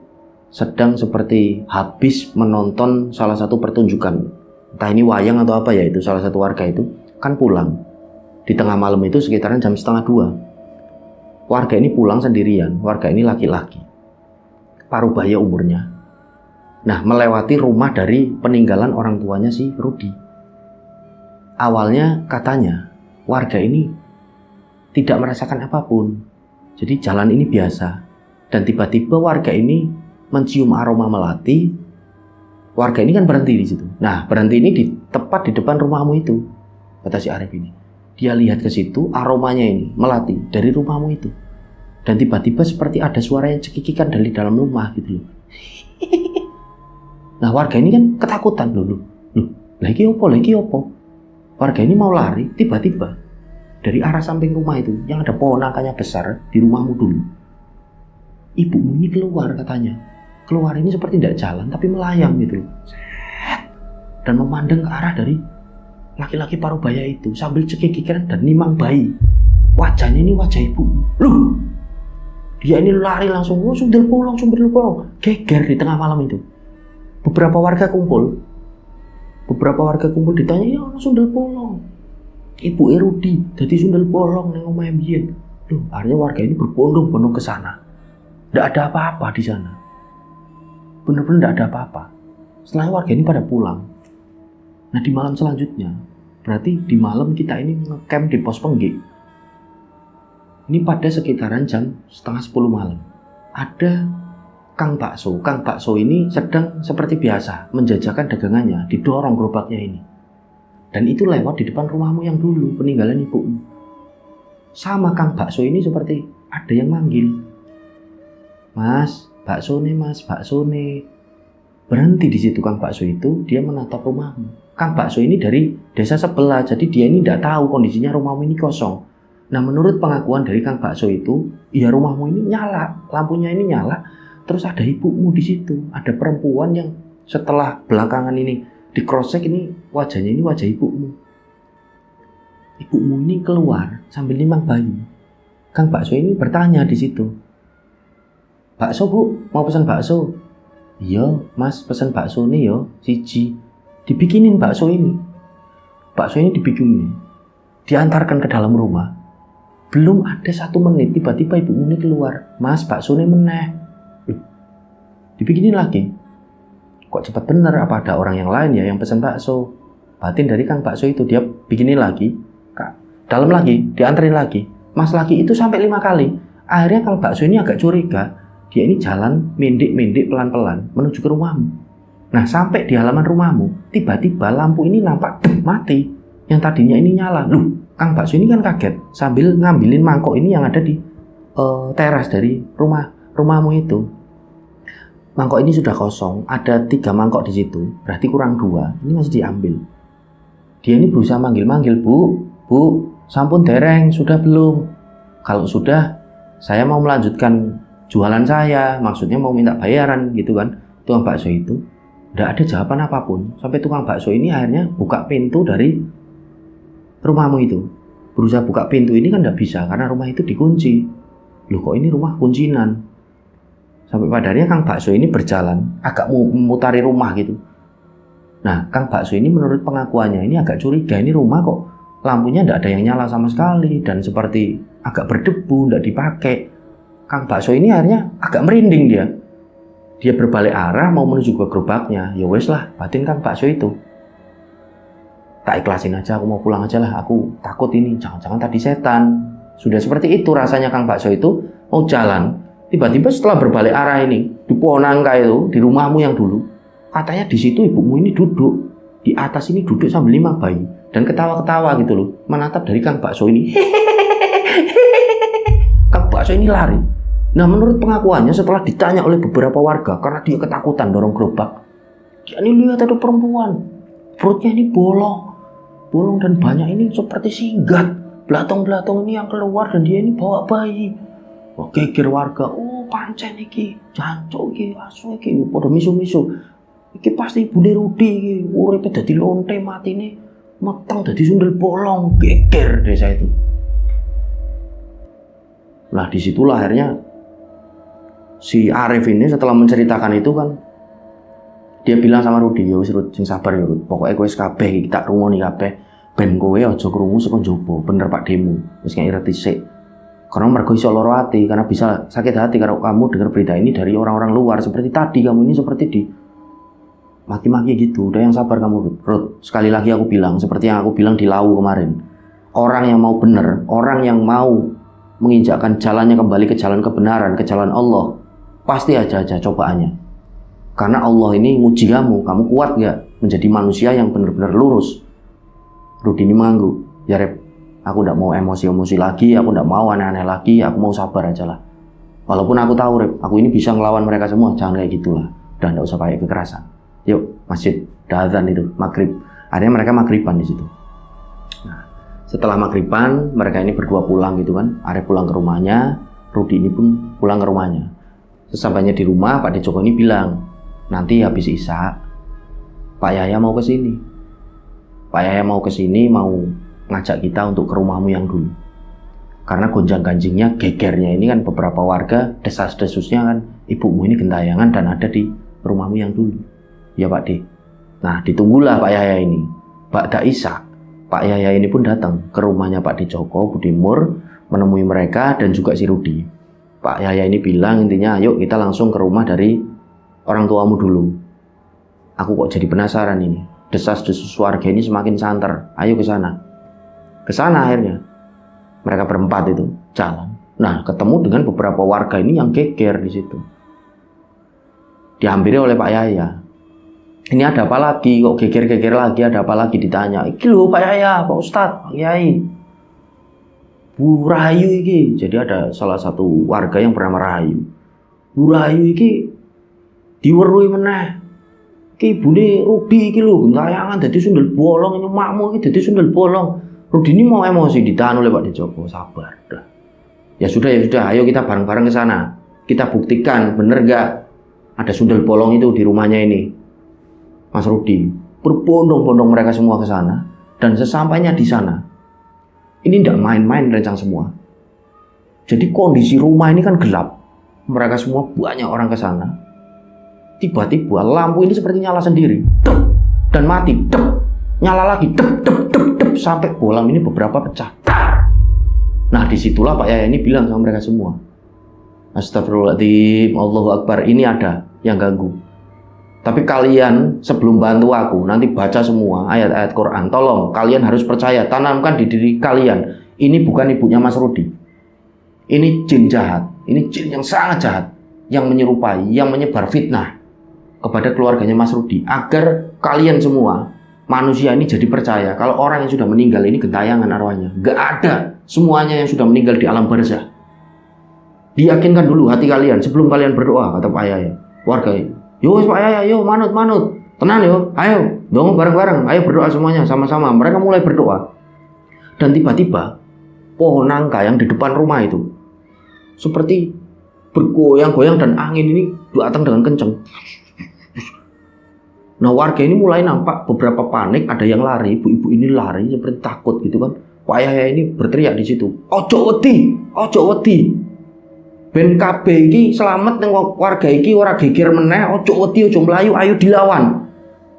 sedang seperti habis menonton salah satu pertunjukan. Entah ini wayang atau apa ya, itu salah satu warga itu kan pulang. Di tengah malam itu sekitaran jam 1:30. Warga ini pulang sendirian, warga ini laki-laki. Parubaya umurnya. Nah, melewati rumah dari peninggalan orang tuanya si Rudi. Awalnya katanya warga ini tidak merasakan apapun. Jadi jalan ini biasa. Dan tiba-tiba warga ini mencium aroma melati. Warga ini kan berhenti di situ. Nah, berhenti ini tepat di depan rumahmu itu, kata si Arif ini. Dia lihat ke situ, aromanya ini melati dari rumahmu itu. Dan tiba-tiba seperti ada suara yang cekikikan dari dalam rumah gitu loh. Nah, warga ini kan ketakutan loh. Lagi opo? Warga ini mau lari, tiba-tiba dari arah samping rumah itu yang ada pohon angkanya besar di rumahmu dulu. Ibumu ini keluar katanya. Keluar ini seperti tidak jalan tapi melayang gitu loh. Dan memandang ke arah dari laki-laki parubaya itu sambil cekikikan dan nimang bayi. Wajahnya ini wajah ibu. Loh, dia ini lari langsung, sundel bolong. Geger di tengah malam itu. Beberapa warga kumpul ditanya, ya sundel bolong. Ibu Rudi jadi sundel bolong neng omahe mbiyen. Loh, akhirnya warga ini berbondong-bondong ke sana. Tidak ada apa-apa di sana. Benar-benar tidak ada apa-apa. Setelah warga ini pada pulang. Nah di malam selanjutnya, berarti di malam kita ini nge-camp di pos Penggik. Ini pada sekitaran jam 9:30 malam. Ada Kang Bakso. Kang Bakso ini sedang seperti biasa menjajakan dagangannya, didorong gerobaknya ini. Dan itu lewat di depan rumahmu yang dulu, peninggalan ibumu. Sama Kang Bakso ini seperti ada yang manggil. Mas, bakso nih. Berhenti di situ Kang Bakso itu, dia menatap rumahmu. Kang Bakso ini dari desa sebelah, jadi dia ini tidak tahu kondisinya rumahmu ini kosong. Nah, menurut pengakuan dari Kang Bakso itu, ya rumahmu ini nyala, lampunya ini nyala, terus ada ibumu di situ, ada perempuan yang setelah belakangan ini di cross-check ini wajahnya ini wajah ibumu. Ibumu ini keluar sambil nimang bayi. Kang Bakso ini bertanya di situ, bakso bu, mau pesan bakso? Iya mas, pesan bakso nih yo, siji. Dibikinin bakso ini. Bakso ini dibikinin. Diantarkan ke dalam rumah. Belum ada 1 menit, tiba-tiba ibumu ini keluar. Mas, bakso ini meneh. Dibikinin lagi. Kok cepat bener, apa ada orang yang lain ya yang pesan bakso? Batin dari Kang Bakso itu, dia bikinin lagi. Dalam lagi, diantarin lagi. Mas lagi itu sampai 5 kali. Akhirnya Kang Bakso ini agak curiga. Dia ini jalan mendek pelan-pelan menuju ke rumahmu. Nah sampai di halaman rumahmu, tiba-tiba lampu ini nampak mati. Yang tadinya ini nyala. Loh, Kang Bakso ini kan kaget sambil ngambilin mangkok ini yang ada di teras dari rumahmu itu. Mangkok ini sudah kosong, ada 3 mangkok di situ, berarti kurang 2. Ini masih diambil. Dia ini berusaha manggil-manggil, bu, sampun dereng, sudah belum? Kalau sudah, saya mau melanjutkan jualan saya, maksudnya mau minta bayaran gitu kan. Tukang bakso itu tidak ada jawaban apapun. Sampai tukang bakso ini akhirnya buka pintu dari rumahmu itu. Berusaha buka pintu ini kan tidak bisa karena rumah itu dikunci. Loh kok ini rumah kuncinan? Sampai pada akhirnya Kang Bakso ini berjalan agak memutari rumah gitu. Nah Kang Bakso ini menurut pengakuannya ini agak curiga, ini rumah kok lampunya tidak ada yang nyala sama sekali dan seperti agak berdebu, tidak dipakai. Kang bakso ini akhirnya agak merinding dia. Dia berbalik arah mau menuju ke gerobaknya. Ya wes lah, batin Kang bakso itu. Tak ikhlasin aja, aku mau pulang aja lah. Aku takut ini, jangan-jangan tadi setan. Sudah seperti itu rasanya Kang bakso itu mau jalan. Tiba-tiba setelah berbalik arah ini, di pohon nangka itu, di rumahmu yang dulu, katanya di situ ibumu ini duduk. Di atas ini duduk sambil nimang bayi. Dan ketawa-ketawa gitu loh. Menatap dari Kang bakso ini. Kang bakso ini lari. Nah menurut pengakuannya setelah ditanya oleh beberapa warga, karena dia ketakutan dorong gerobak, dia ini lihat ada perempuan. Perutnya ini bolong dan banyak ini seperti singgat. Belatong-belatong ini yang keluar dan dia ini bawa bayi. Wah, geger warga. Oh, pancen iki, jancuk iki, asu iki, padha misu-misu. Iki pasti ibune Rudi iki, uripe dadi lonte, matine meteng dadi sundel bolong, geger desa itu. Nah, disitulah akhirnya si Arif ini setelah menceritakan itu kan, dia bilang sama Rudi, ya wis Rud, sing sabar ya Rud. Pokoke kowe wis kabeh iki tak rungoni kabeh. Ben kowe aja krungu saka njaba, bener Pak Demu. Wis ngeki reti sik. Karena mergo iso lara ati, karena bisa sakit hati kalau kamu dengar berita ini dari orang-orang luar. Seperti tadi kamu ini seperti di maki-maki gitu. Udah yang sabar kamu Rud. Sekali lagi aku bilang, seperti yang aku bilang di Lau kemarin. Orang yang mau bener, orang yang mau menginjakkan jalannya kembali ke jalan kebenaran, ke jalan Allah, pasti aja cobaannya. Karena Allah ini nguji kamu kuat gak menjadi manusia yang benar-benar lurus. Rudi ini mengangguk, ya Rep, aku gak mau emosi-emosi lagi, aku gak mau aneh-aneh lagi, aku mau sabar aja lah. Walaupun aku tahu Rep, aku ini bisa ngelawan mereka semua, jangan kayak gitulah. Udah gak usah pakai kekerasan. Yuk, masjid, dah azan itu, maghrib. Akhirnya mereka maghriban di situ. Nah, setelah maghriban, mereka ini berdua pulang gitu kan. Arif pulang ke rumahnya, Rudi ini pun pulang ke rumahnya. Sesampainya di rumah, Pak Dejoko ini bilang, nanti habis Isya, Pak Yahya mau ke sini. Pak Yahya mau ke sini, mau ngajak kita untuk ke rumahmu yang dulu. Karena gonjang-ganjingnya, gegernya ini kan beberapa warga, desas-desusnya kan, ibumu ini gentayangan dan ada di rumahmu yang dulu. Ya Pak D. Nah, ditunggulah Pak Yahya ini. Ba'da Isya, Pak Yahya ini pun datang ke rumahnya Pak Dejoko, Budimur, menemui mereka dan juga si Rudi. Pak Yahya ini bilang intinya, ayo kita langsung ke rumah dari orang tuamu dulu. Aku kok jadi penasaran ini. Desas-desus warga ini semakin santer. Ayo ke sana. Ke sana akhirnya. Mereka berempat itu jalan. Nah, ketemu dengan beberapa warga ini yang geger di situ. Dihampiri oleh Pak Yahya. Ini ada apa lagi? Kok geger-geger lagi? Ada apa lagi? Ditanya. Iki lho Pak Yahya, Pak Ustadz, Pak Yai. Bu Rahayu iki. Jadi ada salah satu warga yang bernama Rahayu. Bu Rahayu iki diweruhi meneh. Ki ibune Rudi iki lho, gentayangan dadi sundel bolong, ini makmu iki dadi sundel bolong. Rudi ini mau emosi, ditahan oleh Pak Dejoko, sabar. Udah. Ya sudah, ayo kita bareng-bareng ke sana. Kita buktikan bener gak ada sundel bolong itu di rumahnya ini. Mas Rudi, berbondong-bondong mereka semua ke sana. Dan sesampainya di sana, ini tidak main-main rencang semua. Jadi kondisi rumah ini kan gelap. Mereka semua banyak orang ke sana. Tiba-tiba lampu ini seperti nyala sendiri, dep, dan mati, dep, nyala lagi, dep, dep, dep, dep, sampai bolam ini beberapa pecah. Nah disitulah Pak Yahya ini bilang sama mereka semua, Astagfirullahaladzim, Allahu Akbar, ini ada yang ganggu. Tapi kalian sebelum bantu aku, nanti baca semua ayat-ayat Quran. Tolong, kalian harus percaya, tanamkan di diri kalian. Ini bukan ibunya Mas Rudi. Ini jin jahat, ini jin yang sangat jahat, yang menyerupai, yang menyebar fitnah kepada keluarganya Mas Rudi, agar kalian semua manusia ini jadi percaya kalau orang yang sudah meninggal ini gentayangan arwahnya. Gak ada semuanya yang sudah meninggal di alam barzah. Diyakinkan dulu hati kalian sebelum kalian berdoa, kata Pak Yahya. Warga, yo Pak Yahya, yo manut, tenang yo, ayo dong bareng-bareng, ayo berdoa semuanya sama-sama. Mereka mulai berdoa. Dan tiba-tiba pohon nangka yang di depan rumah itu seperti bergoyang-goyang dan angin ini datang dengan kencang. Nah warga ini mulai nampak beberapa panik, ada yang lari, ibu-ibu ini lari seperti takut gitu kan. Pak Yahya ini berteriak di situ, ojo wedi, ben kabeh iki selamat ning warga iki ora geger meneh, ojo wedi, ojo mlayu, ayo dilawan.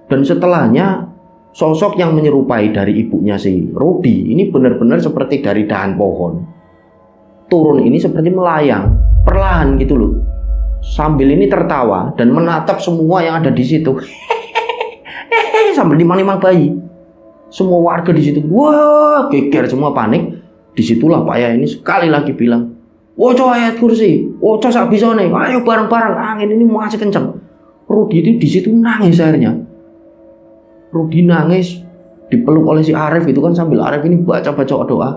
Dan setelahnya sosok yang menyerupai dari ibunya si Rudi ini benar-benar seperti dari dahan pohon. turun ini seperti melayang, perlahan gitu loh. Sambil ini tertawa dan menatap semua yang ada di situ. Sambil limang-limang bayi. Semua warga di situ, wah, geger semua, panik. Disitulah Pak Yahya ini sekali lagi bilang, "Woco ayat kursi, woco sak bisane, ayo bareng-bareng, angin ini masih kencang." Rudi itu di situ nangis akhirnya. Rudi nangis, dipeluk oleh si Arif itu kan, sambil Arif ini baca-baca doa.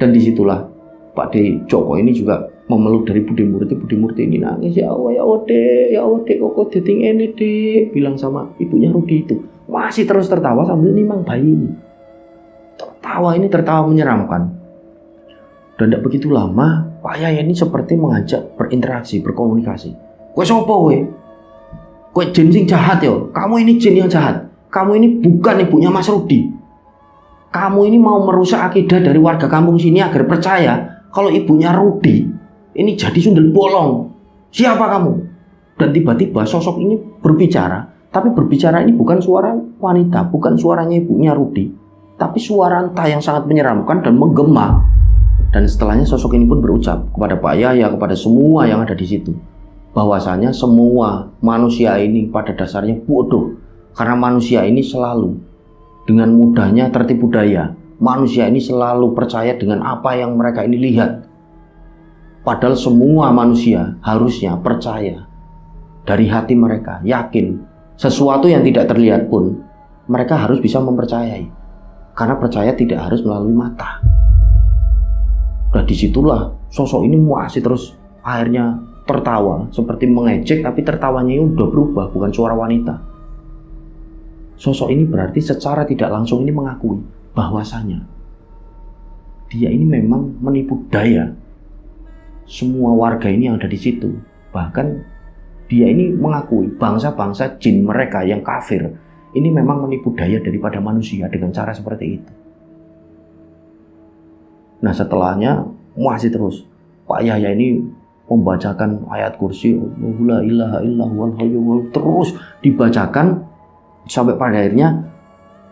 Dan disitulah Pak De Joko ini juga memeluk dari Budi Murti. Budi Murti ini nangis, ya Allah dek, kok deting ini dek, bilang sama ibunya Rudi itu. Masih terus tertawa sambil nimang bayi ini. Tertawa menyeramkan. Dan tidak begitu lama Pak Yahya ini seperti mengajak berinteraksi, berkomunikasi. Kowe sapa kowe? Kowe jin sing jahat ya. Kamu ini jin yang jahat. Kamu ini bukan ibunya Mas Rudi. Kamu ini mau merusak akidah dari warga kampung sini agar percaya kalau ibunya Rudi ini jadi sundel bolong. Siapa kamu? Dan tiba-tiba sosok ini berbicara. Tapi berbicara ini bukan suara wanita, bukan suaranya ibunya Rudi, tapi suara entah yang sangat menyeramkan dan menggema. Dan setelahnya sosok ini pun berucap kepada Pak Yahya, kepada semua yang ada di situ, bahwasanya semua manusia ini pada dasarnya bodoh. Karena manusia ini selalu dengan mudahnya tertipu daya. Manusia ini selalu percaya dengan apa yang mereka ini lihat. Padahal semua manusia harusnya percaya dari hati mereka, yakin sesuatu yang tidak terlihat pun mereka harus bisa mempercayai. Karena percaya tidak harus melalui mata. Nah disitulah sosok ini masih terus akhirnya tertawa, seperti mengejek, tapi tertawanya ini udah berubah, bukan suara wanita. Sosok ini berarti secara tidak langsung ini mengakui bahwasanya dia ini memang menipu daya semua warga ini yang ada di situ. Bahkan dia ini mengakui bangsa-bangsa jin mereka yang kafir ini memang menipu daya daripada manusia dengan cara seperti itu. Nah setelahnya masih terus Pak Yahya ini membacakan ayat kursi, la ilaha illallah, terus dibacakan sampai pada akhirnya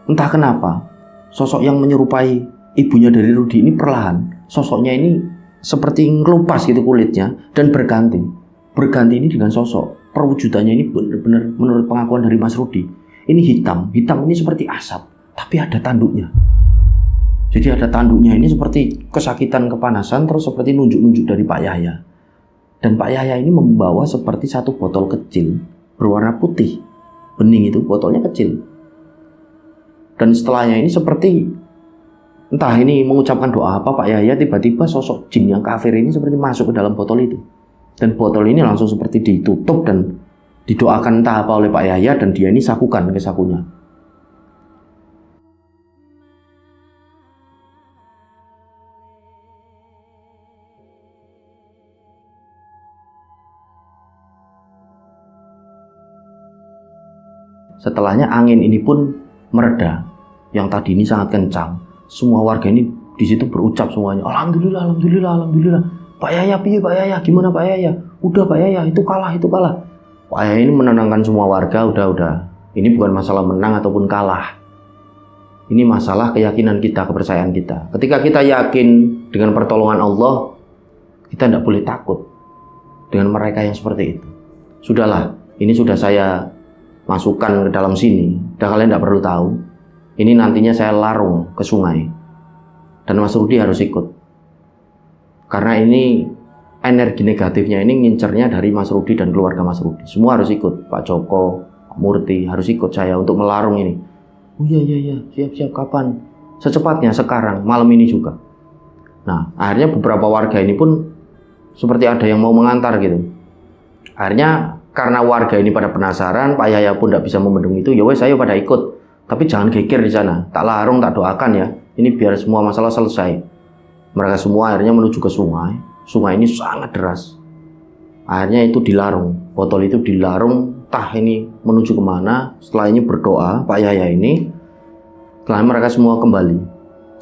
entah kenapa sosok yang menyerupai ibunya dari Rudi ini perlahan sosoknya ini seperti ngelupas gitu kulitnya dan berganti ini dengan sosok perwujudannya ini benar-benar menurut pengakuan dari Mas Rudi ini hitam ini seperti asap tapi ada tanduknya. Jadi ada tanduknya ini seperti kesakitan, kepanasan, terus seperti nunjuk-nunjuk dari Pak Yahya. Dan Pak Yahya ini membawa seperti satu botol kecil berwarna putih, bening itu, botolnya kecil. Dan setelahnya ini seperti entah ini mengucapkan doa apa Pak Yahya, tiba-tiba sosok jin yang kafir ini seperti masuk ke dalam botol itu. Dan botol ini langsung seperti ditutup dan didoakan entah apa oleh Pak Yahya, dan dia ini sakukan ke sakunya. Setelahnya angin ini pun mereda, yang tadi ini sangat kencang. Semua warga ini di situ berucap semuanya, alhamdulillah. Pak Yahya, piye Pak Yahya? Gimana Pak Yahya? Udah Pak Yahya, itu kalah. Pak Yahya ini menenangkan semua warga, udah. Ini bukan masalah menang ataupun kalah. Ini masalah keyakinan kita, kepercayaan kita. Ketika kita yakin dengan pertolongan Allah, kita tidak boleh takut dengan mereka yang seperti itu. Sudahlah, ini sudah saya masukkan ke dalam sini, dan kalian tidak perlu tahu. Ini nantinya saya larung ke sungai, dan Mas Rudi harus ikut. Karena ini energi negatifnya ini ngincernya dari Mas Rudi dan keluarga Mas Rudi. Semua harus ikut, Pak Joko, Pak Murti harus ikut saya untuk melarung ini. Oh iya, siap, kapan? Secepatnya, sekarang, malam ini juga. Nah, akhirnya beberapa warga ini pun seperti ada yang mau mengantar gitu. Akhirnya karena warga ini pada penasaran, Pak Yahya pun tidak bisa membendung itu. Ya wes, saya pada ikut. Tapi jangan geger di sana. Tak larung, tak doakan ya. Ini biar semua masalah selesai. Mereka semua akhirnya menuju ke sungai. Sungai ini sangat deras. Akhirnya itu dilarung. Botol itu dilarung. Entah ini menuju kemana. Setelah ini berdoa, Pak Yahya ini. Setelah mereka semua kembali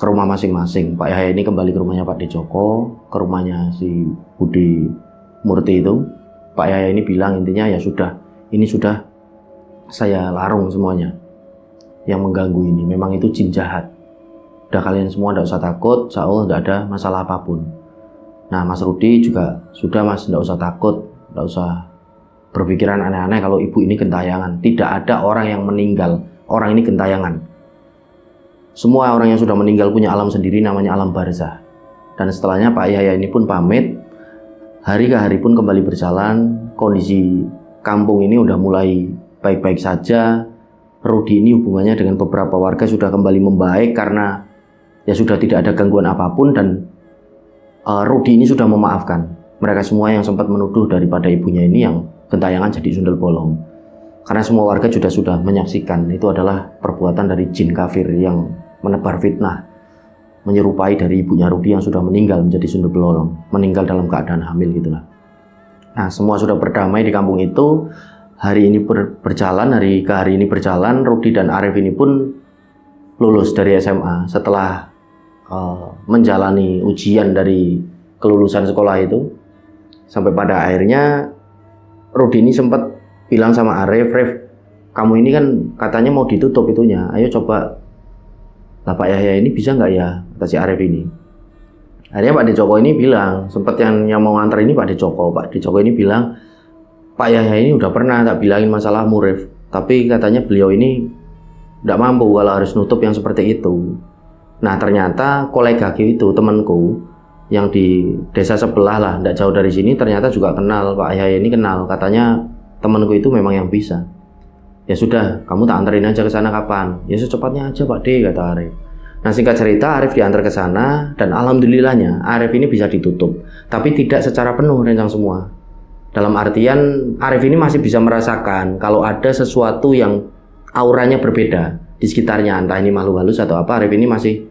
ke rumah masing-masing. Pak Yahya ini kembali ke rumahnya Pak De Joko, ke rumahnya si Budi Murti itu. Pak Yahya ini bilang intinya ya sudah, ini sudah saya larung semuanya yang mengganggu ini. Memang itu jin jahat. Udah kalian semua tidak usah takut, insya Allah tidak ada masalah apapun. Nah Mas Rudi juga sudah Mas, nggak usah takut, nggak usah berpikiran aneh-aneh kalau ibu ini gentayangan. Tidak ada orang yang meninggal, orang ini gentayangan. Semua orang yang sudah meninggal punya alam sendiri, namanya alam barzah. Dan setelahnya Pak Yahya ini pun pamit, hari ke hari pun kembali berjalan. Kondisi kampung ini udah mulai baik-baik saja. Rudi ini hubungannya dengan beberapa warga sudah kembali membaik karena ya sudah tidak ada gangguan apapun, dan Rudi ini sudah memaafkan mereka semua yang sempat menuduh daripada ibunya ini yang gentayangan jadi sundel bolong. Karena semua warga sudah menyaksikan itu adalah perbuatan dari jin kafir yang menebar fitnah, menyerupai dari ibunya Rudi yang sudah meninggal menjadi sundel bolong, meninggal dalam keadaan hamil gitulah. Nah semua sudah berdamai di kampung itu. Hari ini berjalan, hari ke hari ini berjalan. Rudi dan Arif ini pun lulus dari SMA setelah menjalani ujian dari kelulusan sekolah itu. Sampai pada akhirnya Rudi ini sempat bilang sama Arif, "Rif, kamu ini kan katanya mau ditutup itunya, ayo coba lah Pak Yahya ini bisa nggak ya?" kata si Arif ini. Akhirnya Pak Dejoko ini bilang, sempat yang mau nganter ini Pak Dejoko ini bilang, "Pak Yahya ini udah pernah tak bilangin masalah Rif, tapi katanya beliau ini tidak mampu kalau harus nutup yang seperti itu." Nah ternyata kolegaku itu, temanku yang di desa sebelah lah, tidak jauh dari sini, ternyata juga kenal Pak Yahya ini, kenal. Katanya temanku itu memang yang bisa. Ya sudah, kamu tak anterin aja ke sana kapan? Ya secepatnya aja Pak D, kata Arif. Nah singkat cerita Arif diantar ke sana, dan alhamdulillahnya Arif ini bisa ditutup, tapi tidak secara penuh rencang semua. Dalam artian Arif ini masih bisa merasakan kalau ada sesuatu yang auranya berbeda di sekitarnya, entah ini makhluk halus atau apa. Arif ini masih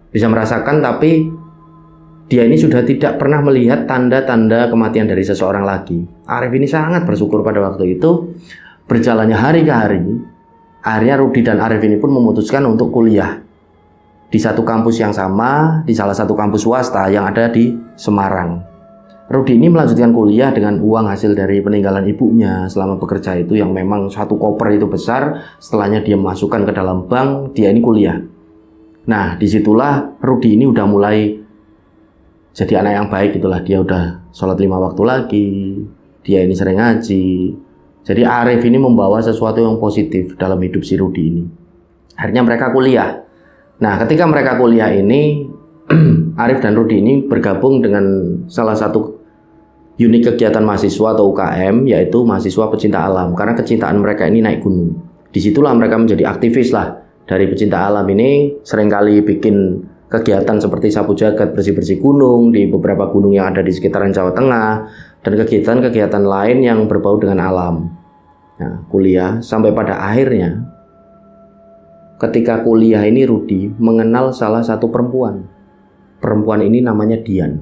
bisa merasakan, tapi dia ini sudah tidak pernah melihat tanda-tanda kematian dari seseorang lagi. Arif ini sangat bersyukur pada waktu itu. Berjalannya hari ke hari, akhirnya Rudi dan Arif ini pun memutuskan untuk kuliah di satu kampus yang sama, di salah satu kampus swasta yang ada di Semarang. Rudi ini melanjutkan kuliah dengan uang hasil dari peninggalan ibunya selama bekerja itu, yang memang satu koper itu besar. Setelahnya dia masukkan ke dalam bank, dia ini kuliah. Nah disitulah Rudi ini udah mulai jadi anak yang baik itulah. Dia udah sholat 5 waktu lagi, dia ini sering ngaji. Jadi Arif ini membawa sesuatu yang positif dalam hidup si Rudi ini. Akhirnya mereka kuliah. Nah ketika mereka kuliah ini Arif dan Rudi ini bergabung dengan salah satu unit kegiatan mahasiswa atau UKM, yaitu mahasiswa pecinta alam. Karena kecintaan mereka ini naik gunung. Disitulah mereka menjadi aktivis lah dari pecinta alam ini. Seringkali bikin kegiatan seperti sapu jagat, bersih-bersih gunung di beberapa gunung yang ada di sekitaran Jawa Tengah, dan kegiatan-kegiatan lain yang berbau dengan alam. Nah kuliah sampai pada akhirnya ketika kuliah ini Rudi mengenal salah satu perempuan. Perempuan ini namanya Dian.